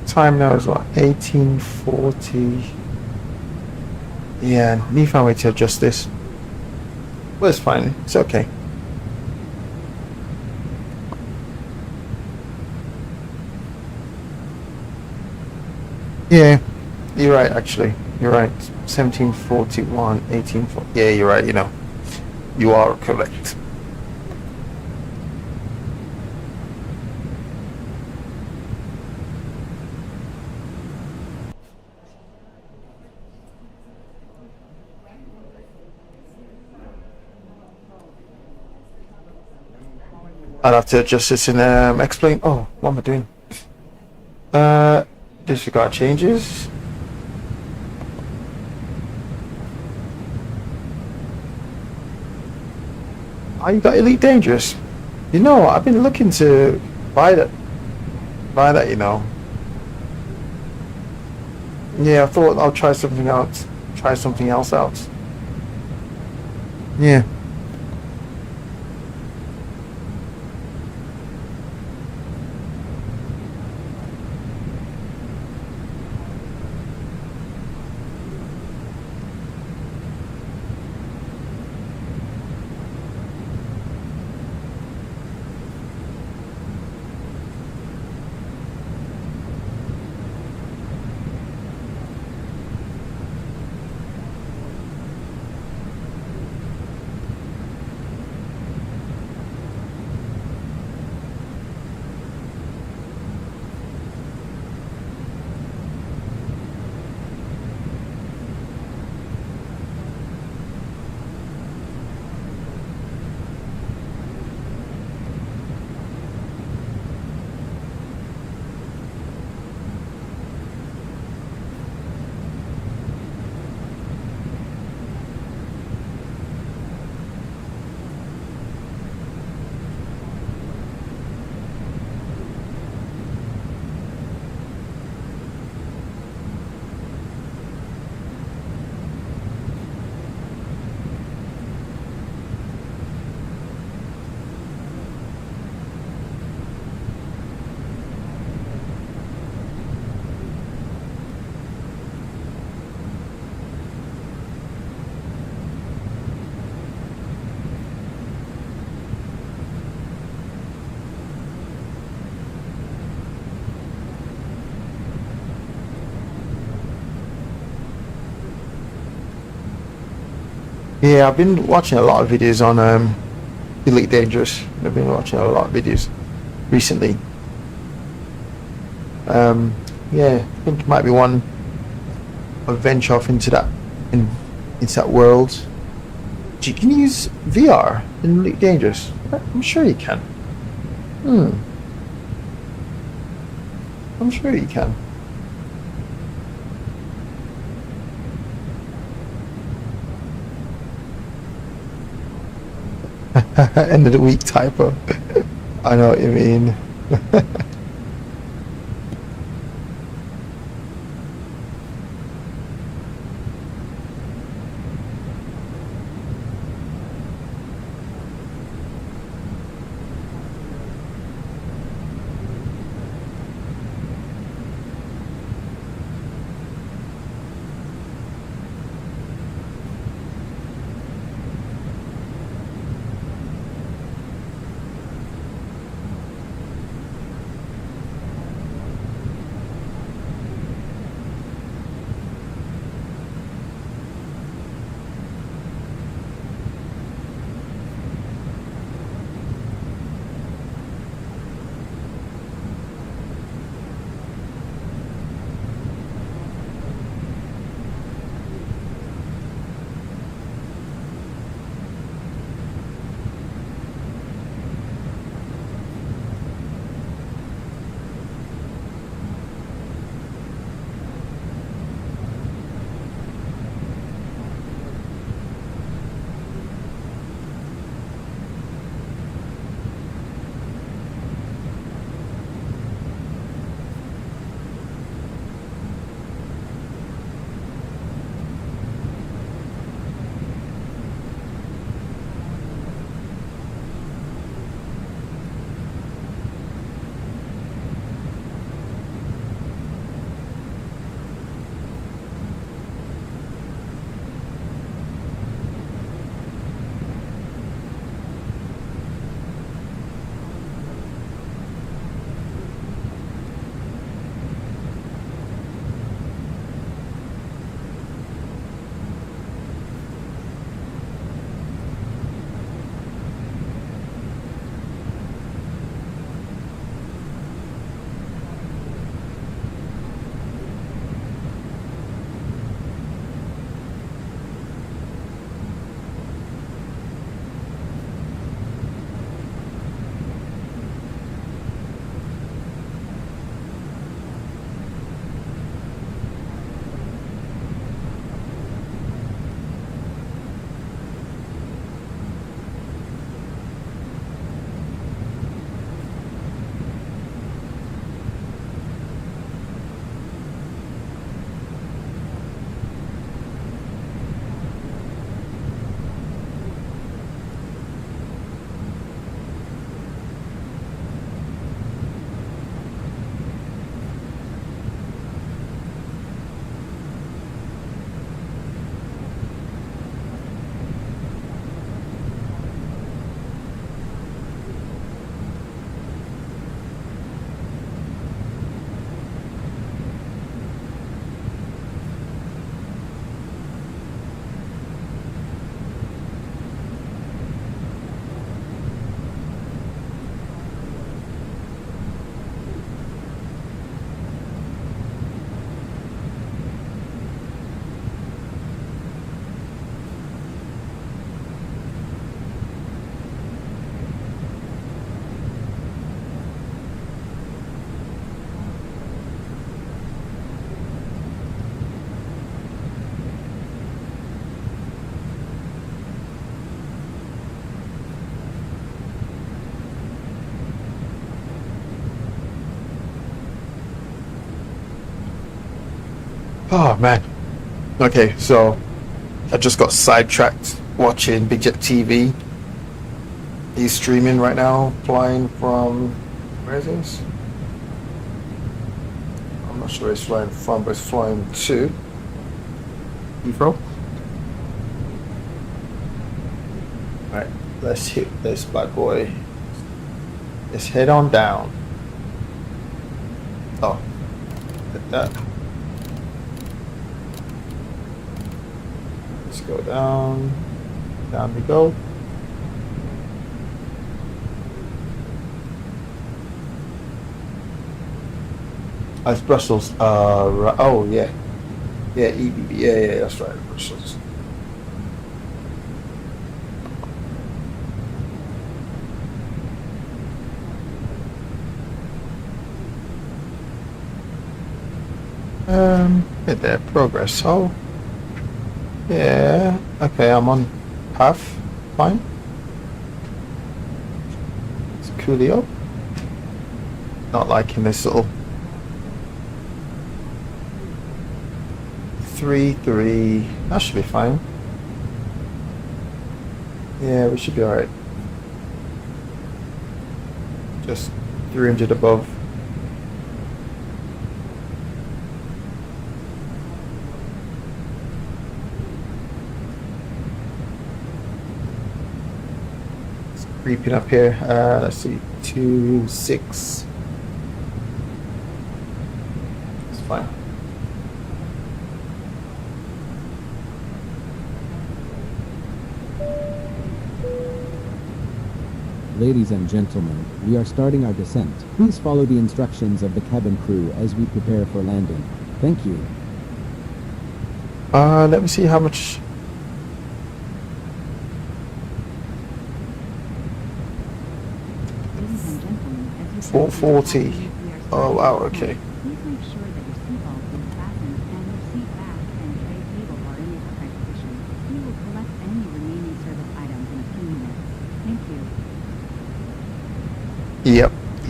Speaker 3: Time now is what, 1840. Yeah, need to find a way to adjust this. Well, it's fine. It's okay. Yeah, you're right, actually. You're right. 1741, 1840. Yeah, you're right, you know. You are correct. I'll have to adjust this in Xplane. Oh, what am I doing? Disregard changes. Oh, you got Elite Dangerous. You know, I've been looking to buy that. You know. Yeah, I thought I'll try something out. Try something else out. Yeah. Yeah, I've been watching a lot of videos on Elite Dangerous. I've been watching a lot of videos recently. Yeah, I think it might be one. I'll venture off into that world. Can you use VR in Elite Dangerous? I'm sure you can. I'm sure you can. End of the week typo. I know what you mean. Oh man. Okay, so I just got sidetracked watching Big Jet TV. He's streaming right now, flying from, where is this? I'm not sure where he's flying from, but he's flying to Heathrow. Alright, let's hit this bad boy. Let's head on down. Oh, hit that. Let's go down. Down we go. It's Brussels. Oh yeah, yeah, EBB. Yeah, that's right, Brussels. Hit there, progress. Oh, yeah. Okay, I'm on path. Fine. It's coolio. Not liking this little 3-3. That should be fine. Yeah, we should be alright. Just 300 above. It's creeping up here. Let's see, 2-6. It's fine.
Speaker 4: Ladies and gentlemen, we are starting our descent. Please follow the instructions of the cabin crew as we prepare for landing. Thank you.
Speaker 3: Let me see how much.
Speaker 1: Ladies and gentlemen, as you
Speaker 3: 440.
Speaker 1: we are
Speaker 3: Oh,
Speaker 1: starting
Speaker 3: wow,
Speaker 1: our
Speaker 3: okay.
Speaker 1: descent. Please make sure that your seatbelt is fastened and your seat back and tray table are in the upright position. We will collect any remaining service items in a few minutes. Thank you.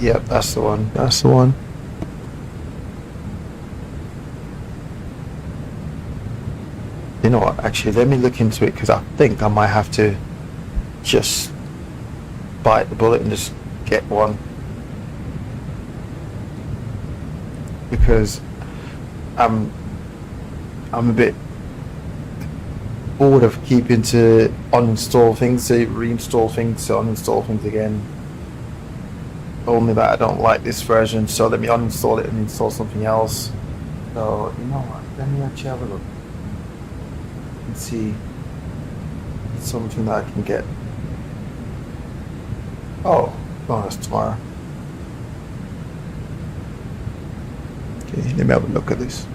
Speaker 3: Yep, that's the one. That's the one. You know what? Actually, let me look into it because I think I might have to just bite the bullet and just get one, because I'm a bit bored of keeping to uninstall things, to reinstall things, to uninstall things again. Only that I don't like this version, so let me uninstall it and install something else. So you know what? Let me actually have a look and see something that I can get. Oh, that's tomorrow. Okay, let me have a look at this.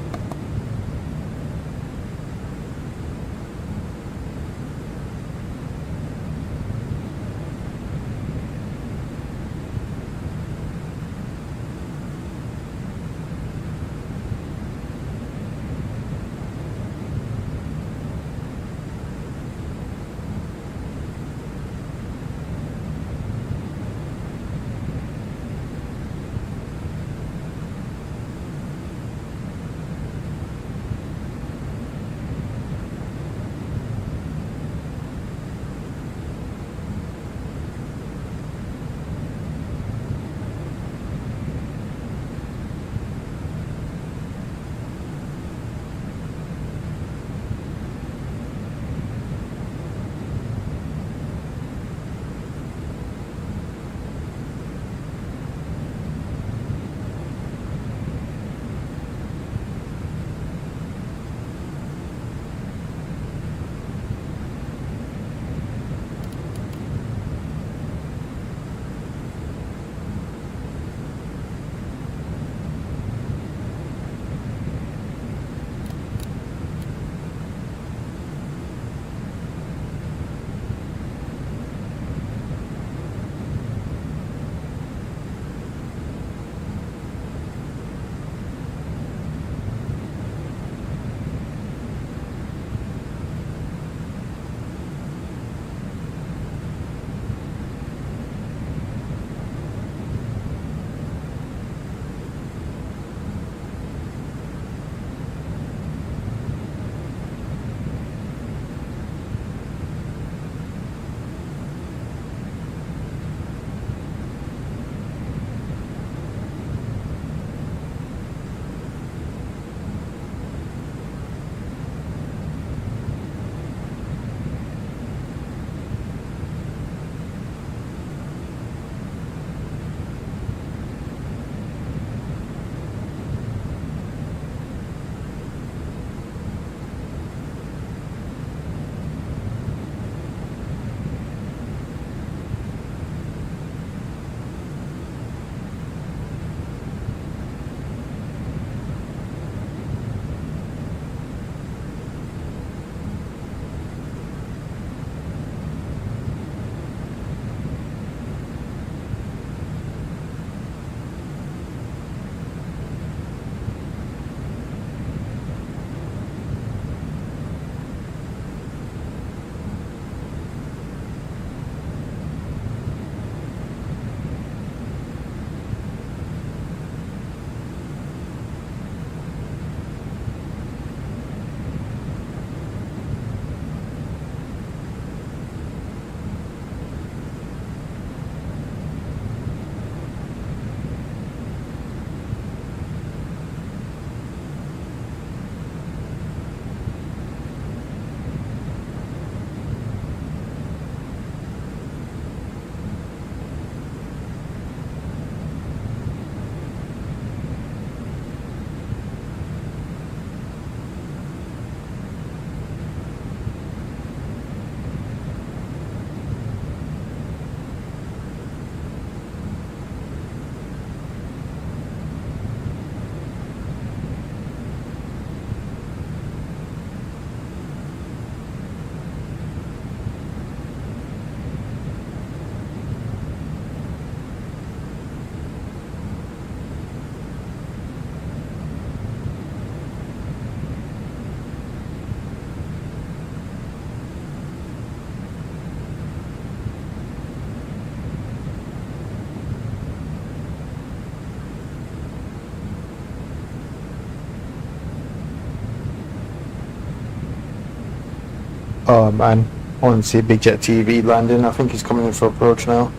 Speaker 3: Oh man, I want to see a big jet TV landing. I think he's coming in for approach now.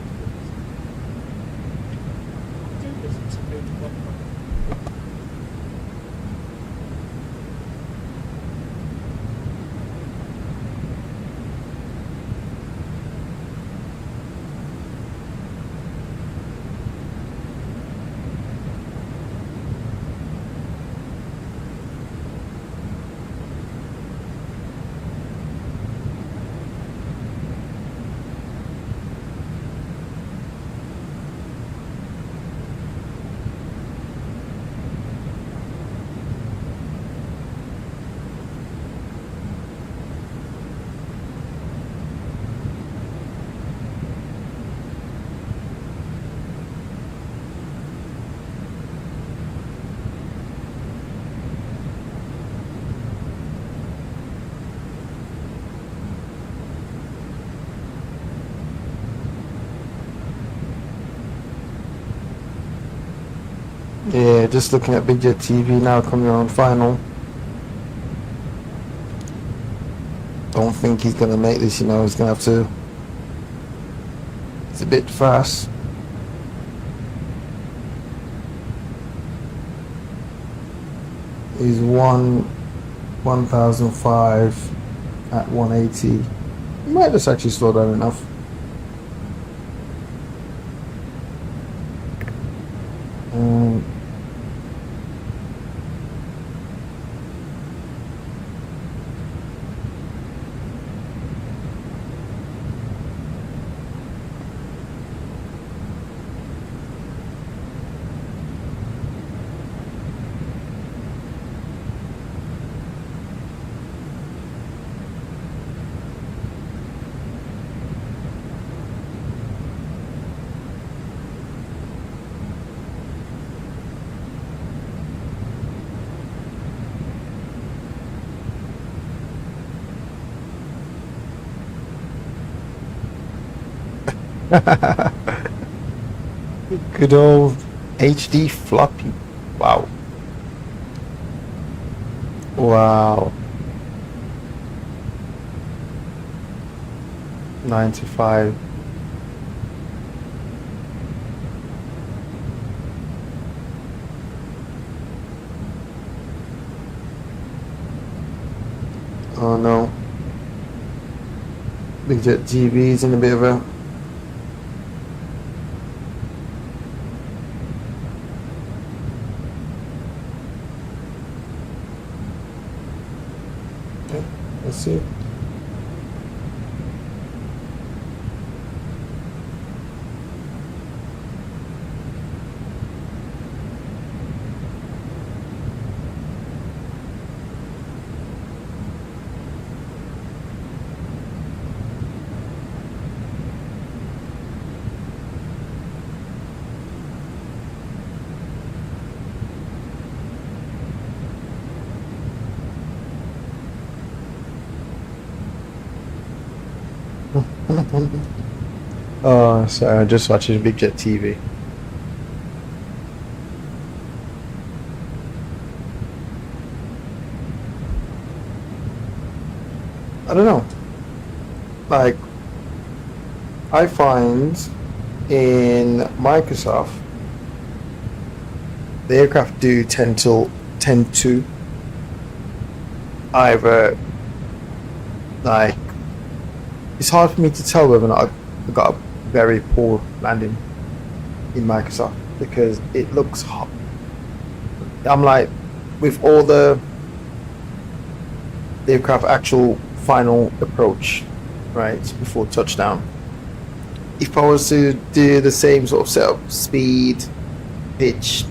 Speaker 3: Yeah, just looking at Big Jet TV now coming on final. Don't think he's gonna make this, you know, he's gonna have to. It's a bit fast. He's 1005 at 180. He might just actually slow down enough. Good old HD floppy. Wow. Wow. 95. Oh no. Big Jet GB's in a bit of a let's see. Oh, sorry, I'm just watching Big Jet TV. I don't know. Like, I find in Microsoft, the aircraft do tend to either, like, it's hard for me to tell whether or not I've got a very poor landing in Microsoft because it looks hot. I'm like, with all the aircraft actual final approach, right, before touchdown, if I was to do the same sort of setup, speed, pitch,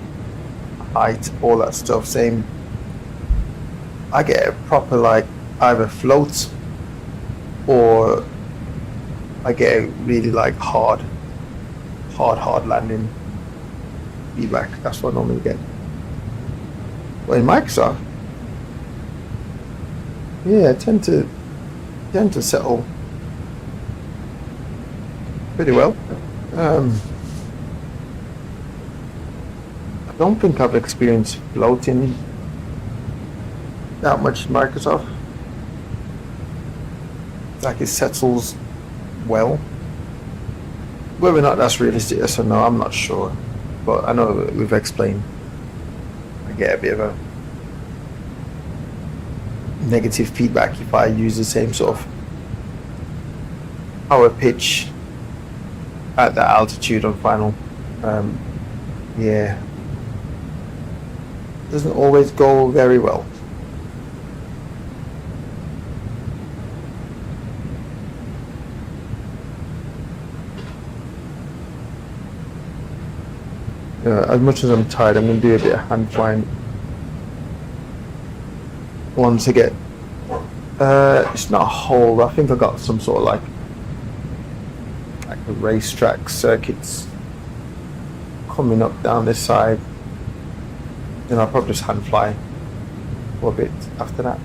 Speaker 3: height, all that stuff, same, I get a proper, like, either float or I get a really, like, hard landing feedback. That's what I normally get. But in Microsoft, yeah, I tend to settle pretty well. I don't think I've experienced floating that much in Microsoft. like it settles well. Whether or not that's realistic, yes or no, I'm not sure. But I know that with Xplane, I get a bit of a negative feedback if I use the same sort of power pitch at that altitude on final. Yeah, doesn't always go very well. As much as I'm tired, I'm going to do a bit of hand flying once I get it's not a hole. I think I got some sort of like a racetrack circuits coming up down this side. Then I'll probably just hand fly for a bit after that.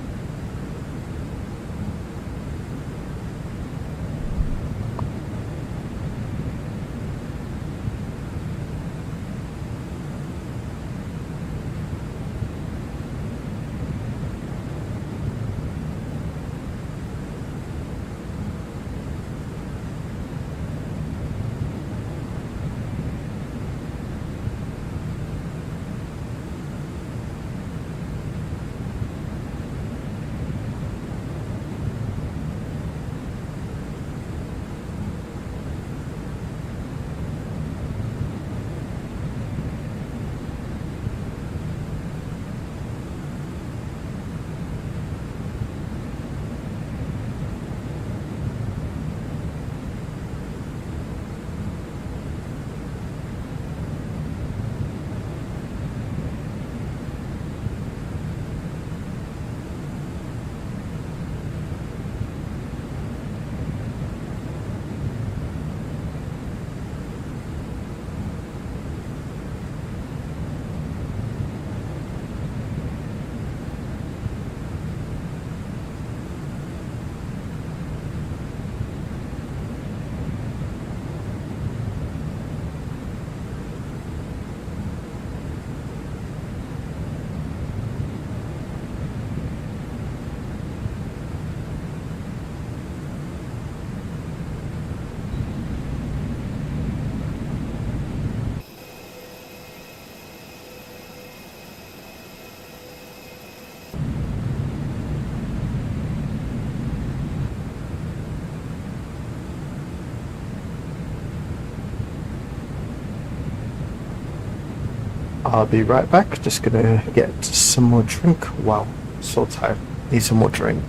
Speaker 3: I'll be right back. Just gonna get some more drink. Wow, so tired. Need some more drink.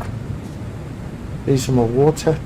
Speaker 3: Need some more water.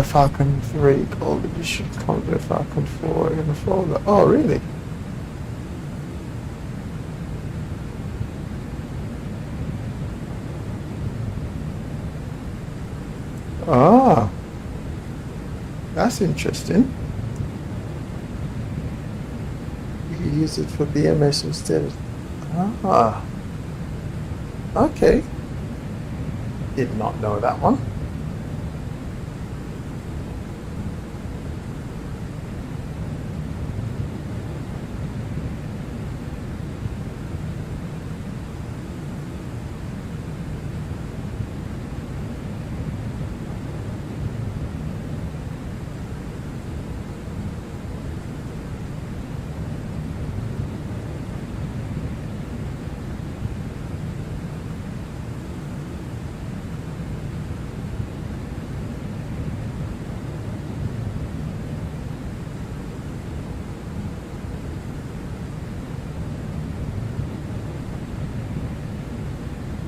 Speaker 3: Falcon 3 Gold Edition comes with Falcon 4 in the folder. Oh, really? Ah, that's interesting. You can use it for BMS instead. Ah, okay. Did not know that one.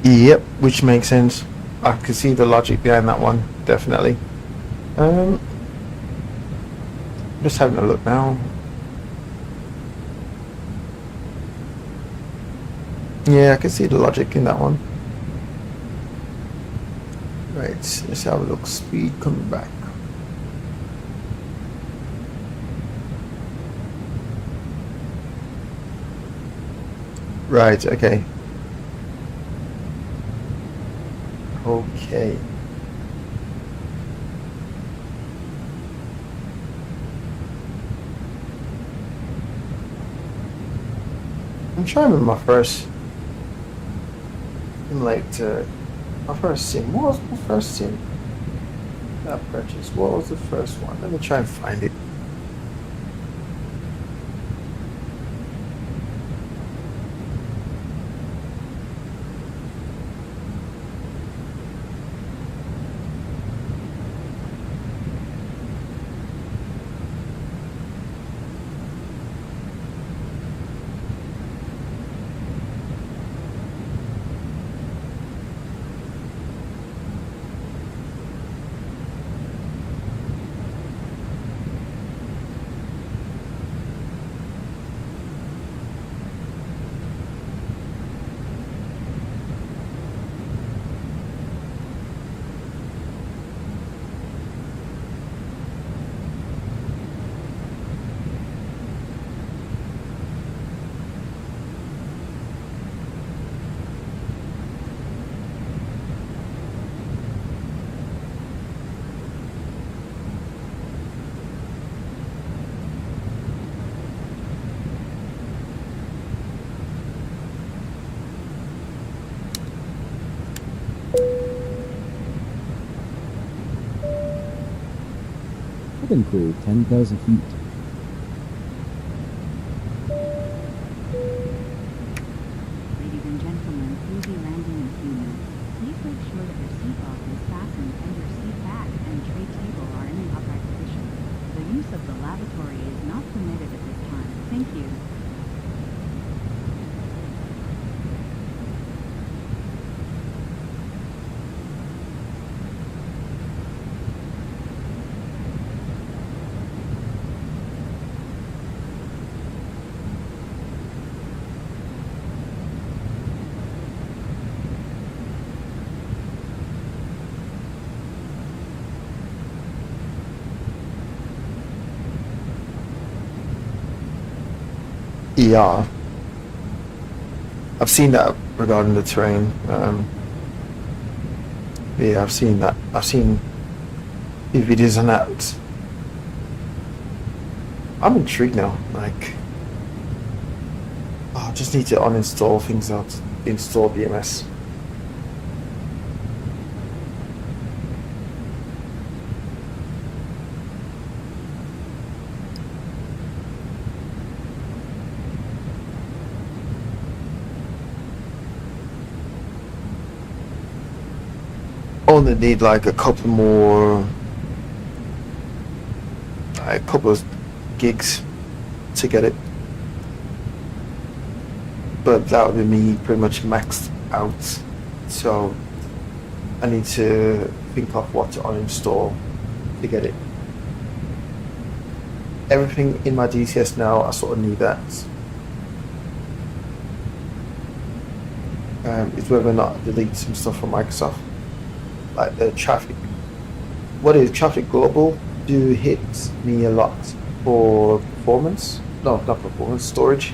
Speaker 3: Yep, which makes sense. I can see the logic behind that one, definitely. Just having a look now. Yeah, I can see the logic in that one. Right, let's have a look. Speed coming back. Right, okay. Okay. I'm trying to remember my first my first sim. What was my first sim that I purchased? What was the first one? Let me try and find it.
Speaker 4: Cabin crew 10,000 feet.
Speaker 1: Ladies and gentlemen, we'll be landing in a few minutes. Please make sure that your seatbelt is fastened and your seat back and tray table are in an upright position. The use of the lavatory is not permitted at this time. Thank you.
Speaker 3: Yeah, I've seen that regarding the terrain. Yeah, I've seen that. I've seen videos on that. I'm intrigued now. Like, I just need to uninstall things out, install BMS. Only need like a couple of gigs to get it, but that would be me pretty much maxed out, so I need to think of what to uninstall to get it. Everything in my DCS now, I sort of need that. It's whether or not I delete some stuff from Microsoft, like the traffic. What is traffic global? Do hit me a lot for performance? No, not performance, storage.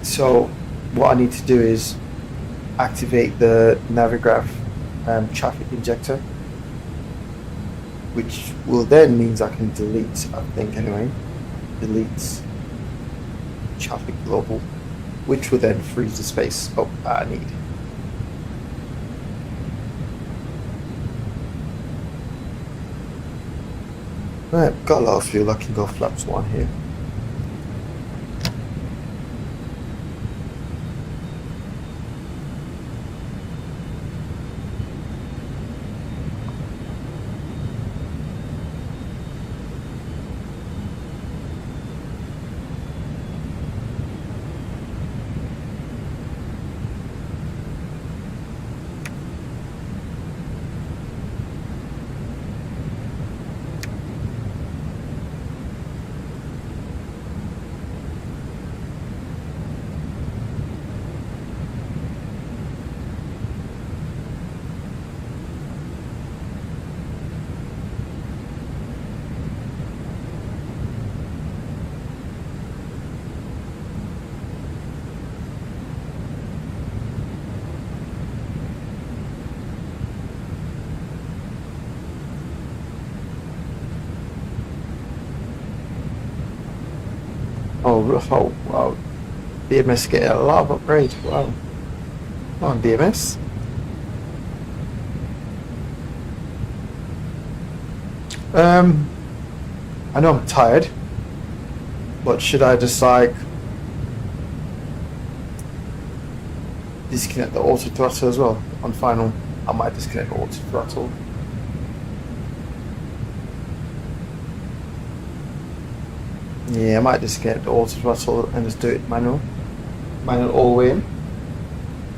Speaker 3: So what I need to do is activate the Navigraph traffic injector, which will then means I can delete, I think anyway, delete traffic global, which will then freeze the space up I need. Right, got a lot of fuel, I can go flaps 1 here. Oh, wow. BMS get a lot of upgrades. Wow. Come on, BMS. I know I'm tired, but should I just like disconnect the auto throttle as well on final? I might disconnect the auto throttle. Yeah, I might just get the auto throttle and just do it manual all the way in.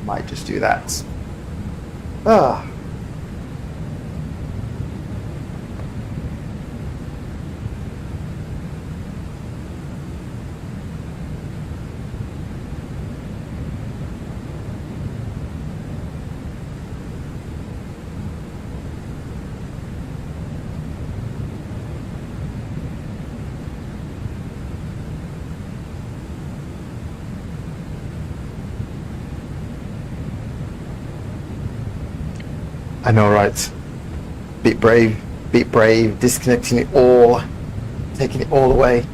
Speaker 3: Might just do that. I know, right? Bit brave, disconnecting it all, taking it all away.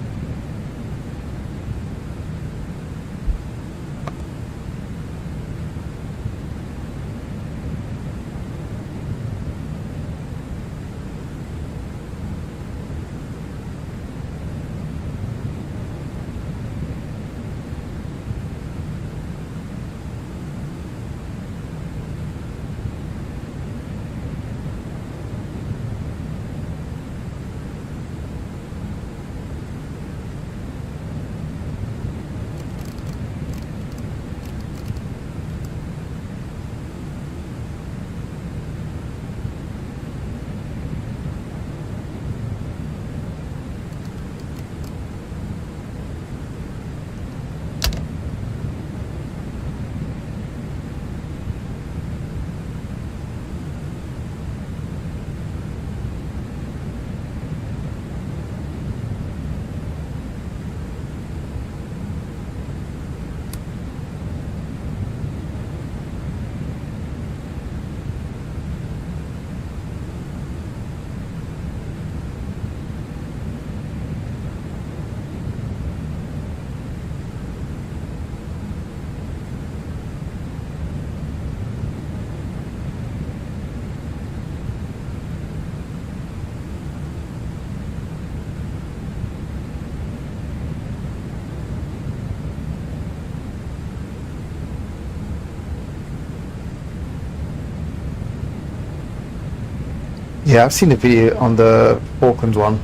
Speaker 3: Yeah, I've seen the video on the Falklands one.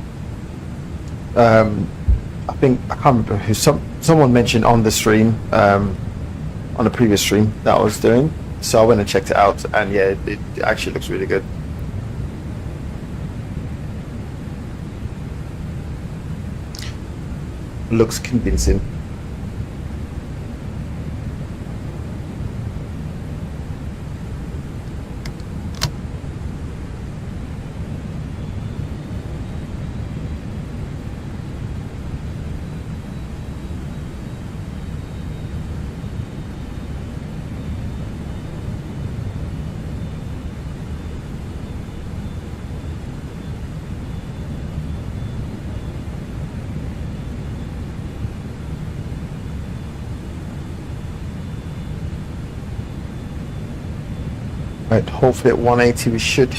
Speaker 3: I think I can't remember who. Someone mentioned on the stream, on the previous stream that I was doing. So I went and checked it out, and yeah, it actually looks really good. Looks convincing. Right, hopefully at 180 we should.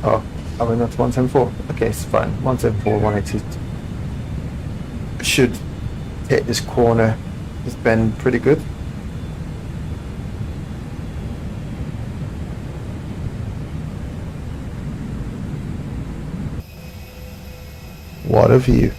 Speaker 3: Oh, are we not 174? Okay, it's fine. 174, 180 should hit this corner. It's been pretty good. What a view.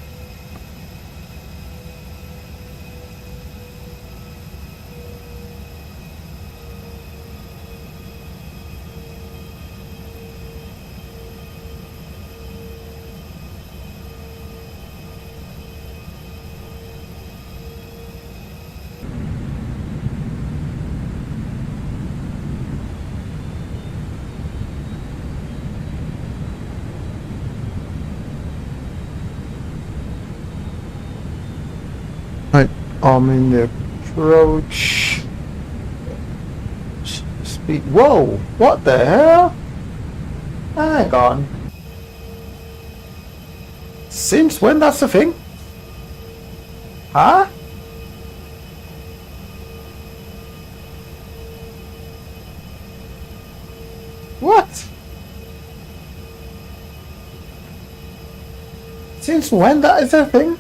Speaker 3: Right, I'm in the approach. Speed. Whoa! What the hell? Hang on. Since when that's a thing? Huh? What? Since when that is a thing?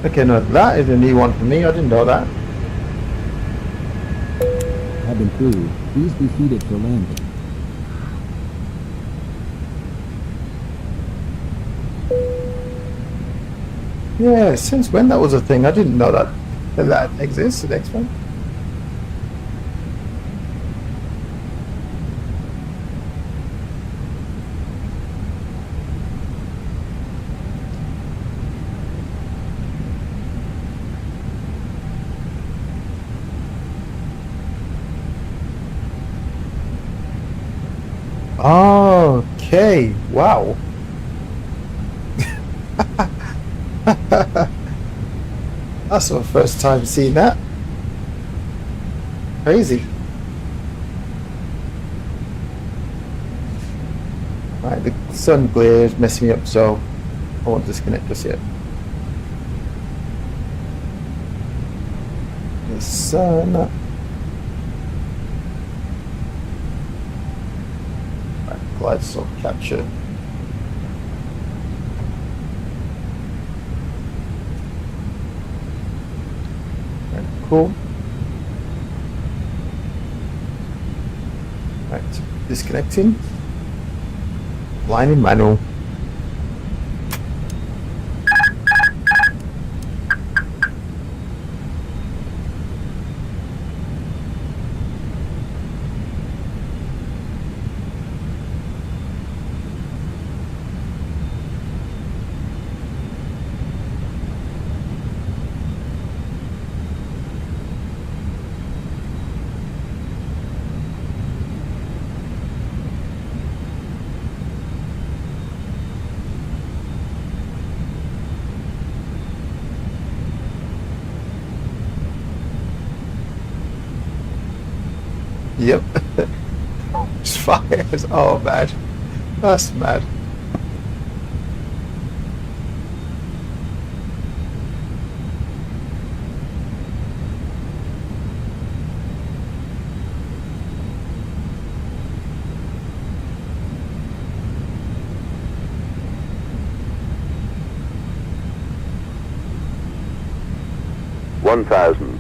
Speaker 3: Okay, no, that is a new one for me. I didn't know that.
Speaker 4: Cabin crew, please be seated for landing.
Speaker 3: Yeah, since when that was a thing? I didn't know that exists at Xplane. Okay, wow. That's my first time seeing that. Crazy. Right, the sun glare is messing me up, so I won't disconnect just yet. The sun. Right, glide slope capture. Right, cool. Right, disconnecting. Line in manual. Yep. It's fires. Oh, mad. That's mad.
Speaker 2: $1,000.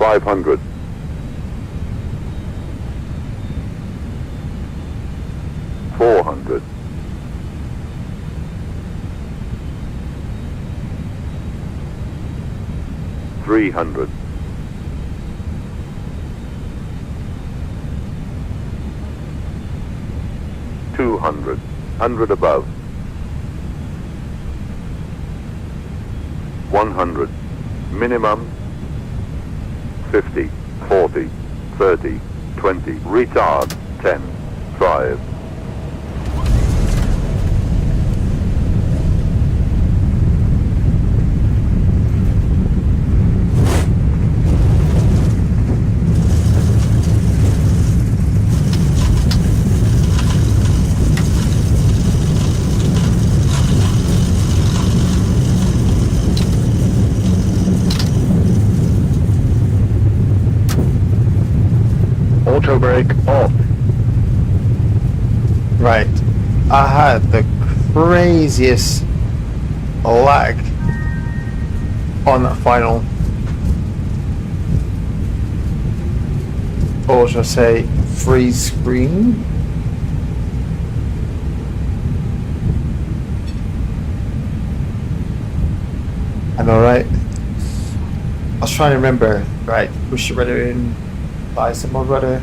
Speaker 5: 500. 400. 300. 200. 100 above. 100. Minimum. 50. 40. 30. 20. Retard. 10. 5. Auto brake off.
Speaker 3: Right. I had the craziest lag on that final, or should I say, freeze screen. I know, right? I was trying to remember, right, push the rudder in, buy some more rudder.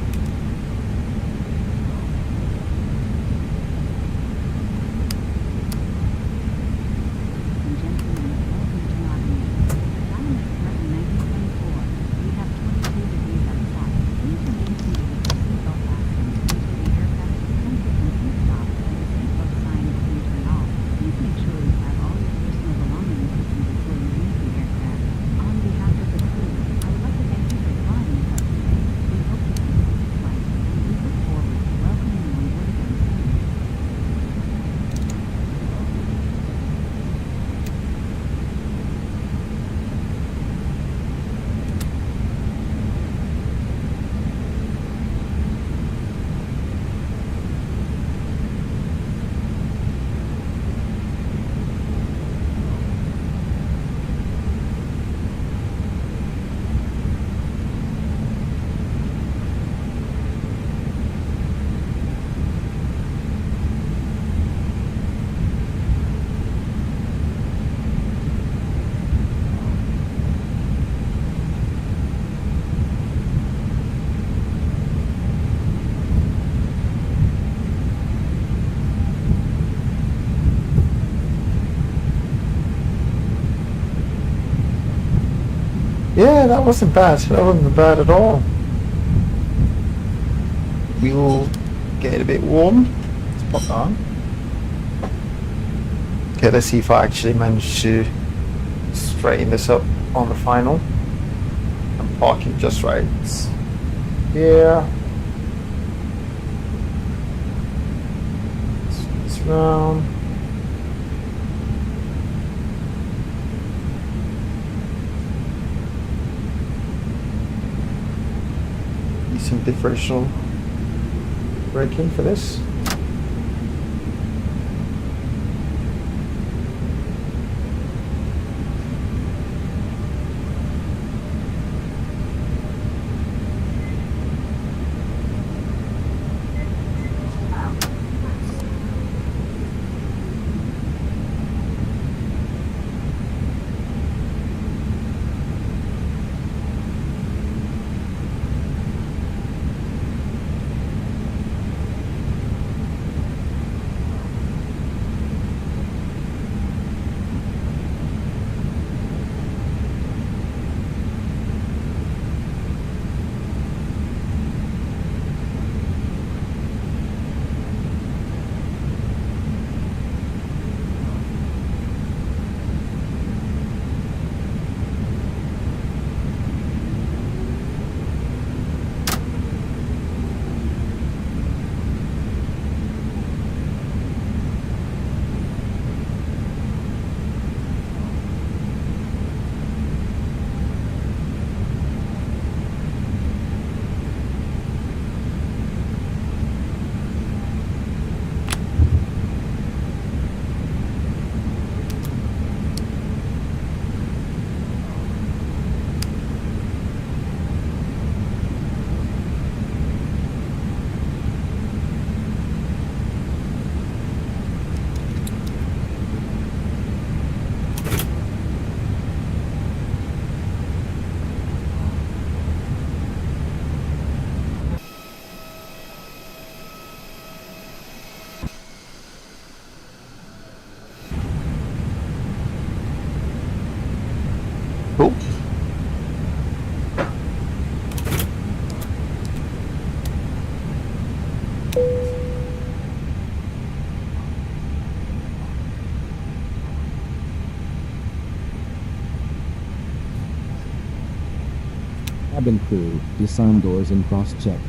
Speaker 1: and gentlemen, welcome to Nottingham. The time is present 1924. We have 22 degrees outside. Please remain seated with your seatbelt fastened until the aircraft is come to a complete stop and the seatbelt sign has been turned off. Please make sure you have all your personal belongings with you before you leave the aircraft. On behalf of the crew, I would like to thank you for flying with us today. We hope you have a safe flight, and we look forward to welcoming you on board again soon.
Speaker 3: Yeah, that wasn't bad. That wasn't bad at all. We will get it a bit warm. Let's pop that on. Okay, let's see if I actually manage to straighten this up on the final. I'm parking just right here. Swing this round. Some differential braking for this.
Speaker 4: cabin crew, disarm doors and cross-check.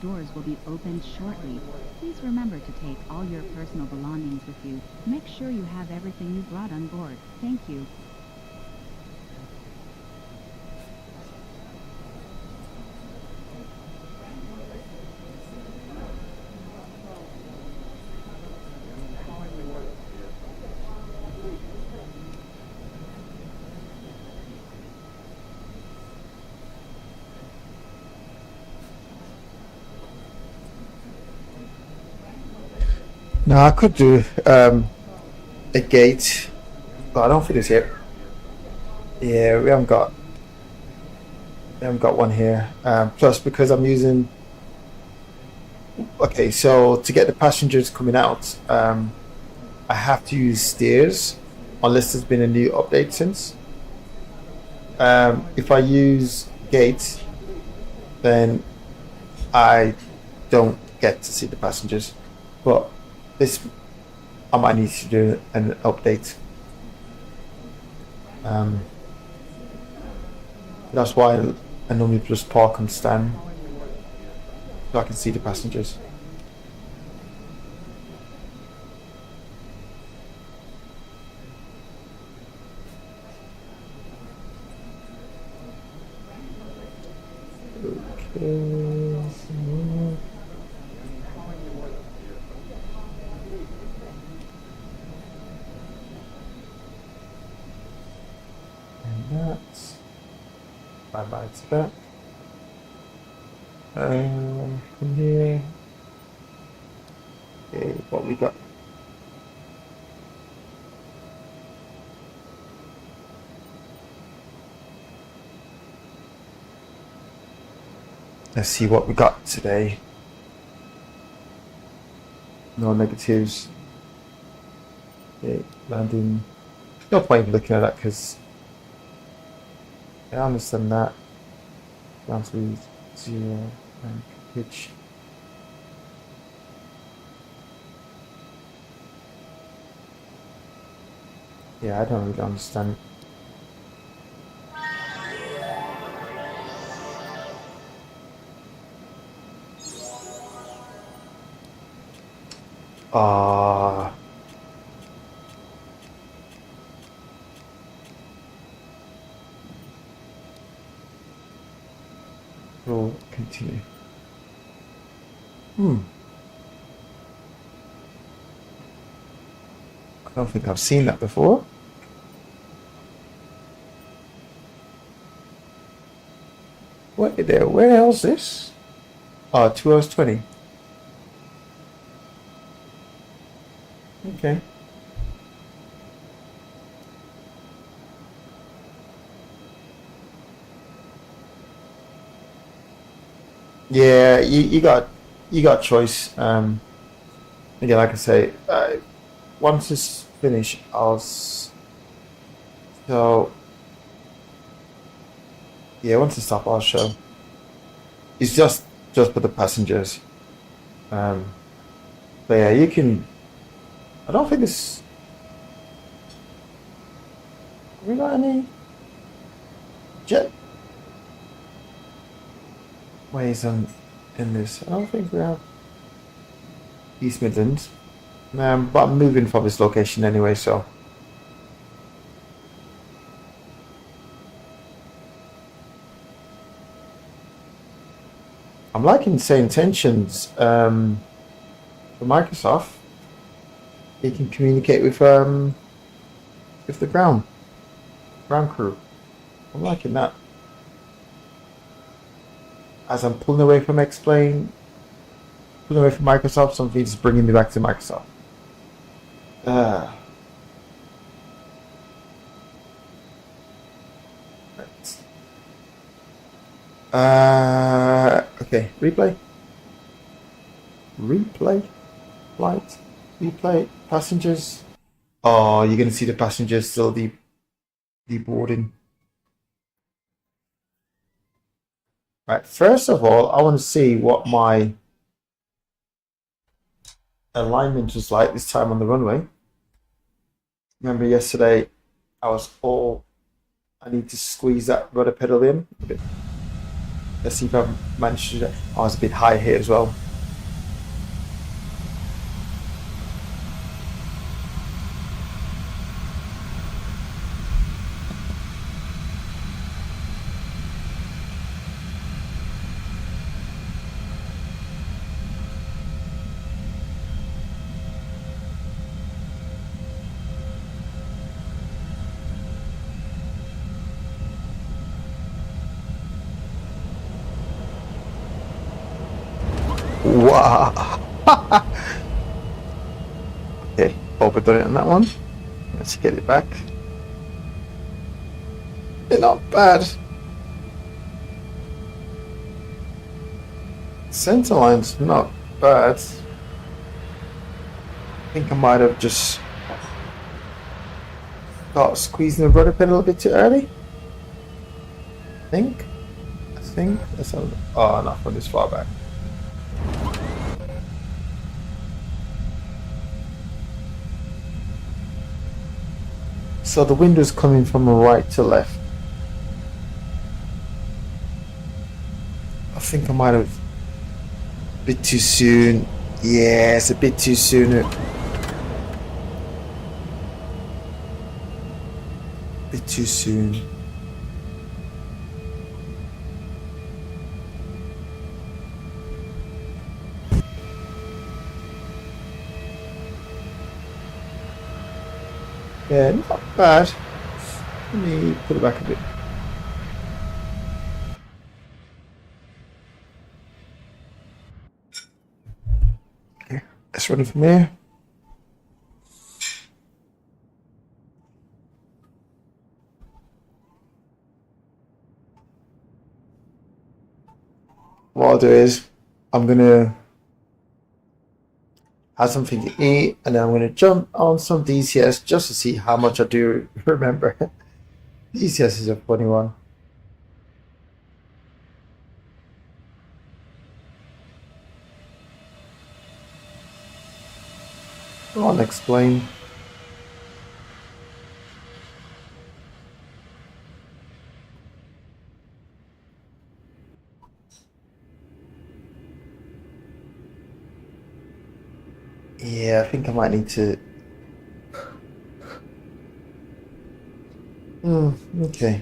Speaker 1: Doors will be opened shortly. Please remember to take all your personal belongings with you. Make sure you have everything you brought on board. Thank you.
Speaker 3: Now I could do a gate, but I don't think it's here. Yeah, we haven't got one here. Plus, because I'm using. Okay, so to get the passengers coming out, I have to use stairs, unless there's been a new update since. If I use gates, then I don't get to see the passengers. But this, I might need to do an update. That's why I normally just park and stand so I can see the passengers. Okay. That's bye to that. From here. Okay, what we got? Let's see what we got today. No negatives. Okay, landing. No point in looking at that because I understand that. Down to 0 and pitch. Yeah, I don't really understand. We'll continue. I don't think I've seen that before. Wait there, where the hell's this? Oh, 2 hours 20. Okay. Yeah, you got choice. Again, like I say, once it's finished, so yeah, once it's stopped, I'll show. It's just for the passengers. But yeah, you can. I don't think it's. Have we got any jet ways in this? I don't think we have East Midlands. But I'm moving from this location anyway, so. I'm liking Say Intentions for Microsoft. You can communicate with the ground crew. I'm liking that. As I'm pulling away from Xplane, pulling away from Microsoft, something's bringing me back to Microsoft. Okay, replay, flight, replay, passengers. Oh, you're going to see the passengers still deboarding. Right, first of all, I want to see what my alignment was like this time on the runway. Remember yesterday, I need to squeeze that rudder pedal in a bit. Let's see if I've managed to do that. I was a bit high here as well. Wow. Okay, overdone it on that one. Let's get it back. They're not bad. Center line's not bad. I think I might have just got squeezing the rudder pedal a bit too early. I think. That's not from this far back. So the wind is coming from right to left. I think I might have a bit too soon. Yeah, it's a bit too soon. A bit too soon. Yeah, not bad. Let me put it back a bit. Okay, let's run it from here. What I'll do is I'm gonna have something to eat, and then I'm going to jump on some DCS just to see how much I do remember. DCS is a funny one. I'll explain. Yeah, I think I might need to. Okay.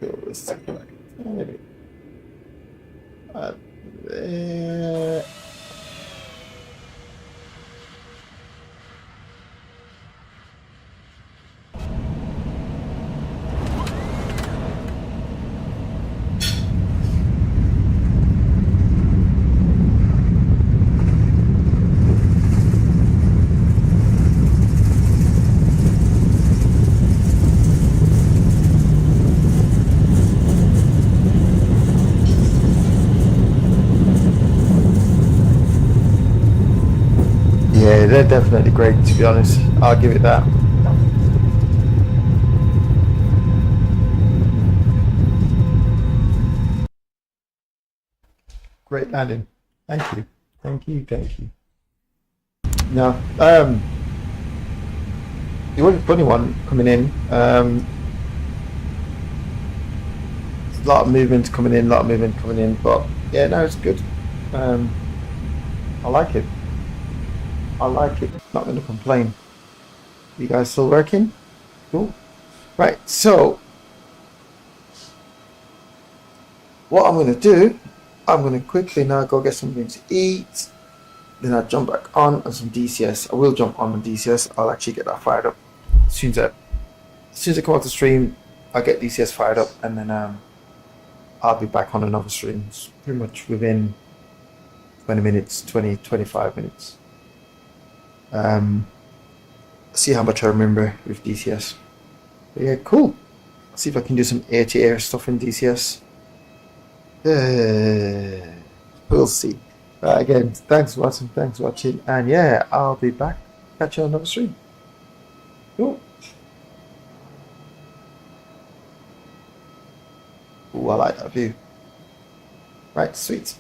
Speaker 3: Cool. Let's take it back. Maybe. Yeah, they're definitely great, to be honest. I'll give it that. Great landing. Thank you. Thank you. No, it was a funny one coming in. There's a lot of movement coming in, but yeah, no, it's good. I like it. Not going to complain. You guys still working? Cool. Right, so what I'm going to do, I'm going to quickly now go get something to eat. Then I'll jump back on some DCS. I will jump on DCS. I'll actually get that fired up. As soon as I come off the stream, I'll get DCS fired up, and then I'll be back on another stream. It's pretty much within 20 minutes, 25 minutes. See how much I remember with DCS. But yeah, cool. See if I can do some air-to-air stuff in DCS. We'll see. Again, thanks for watching, and yeah, I'll be back catch you on another stream. Cool. Ooh, I like that view. Right, sweet.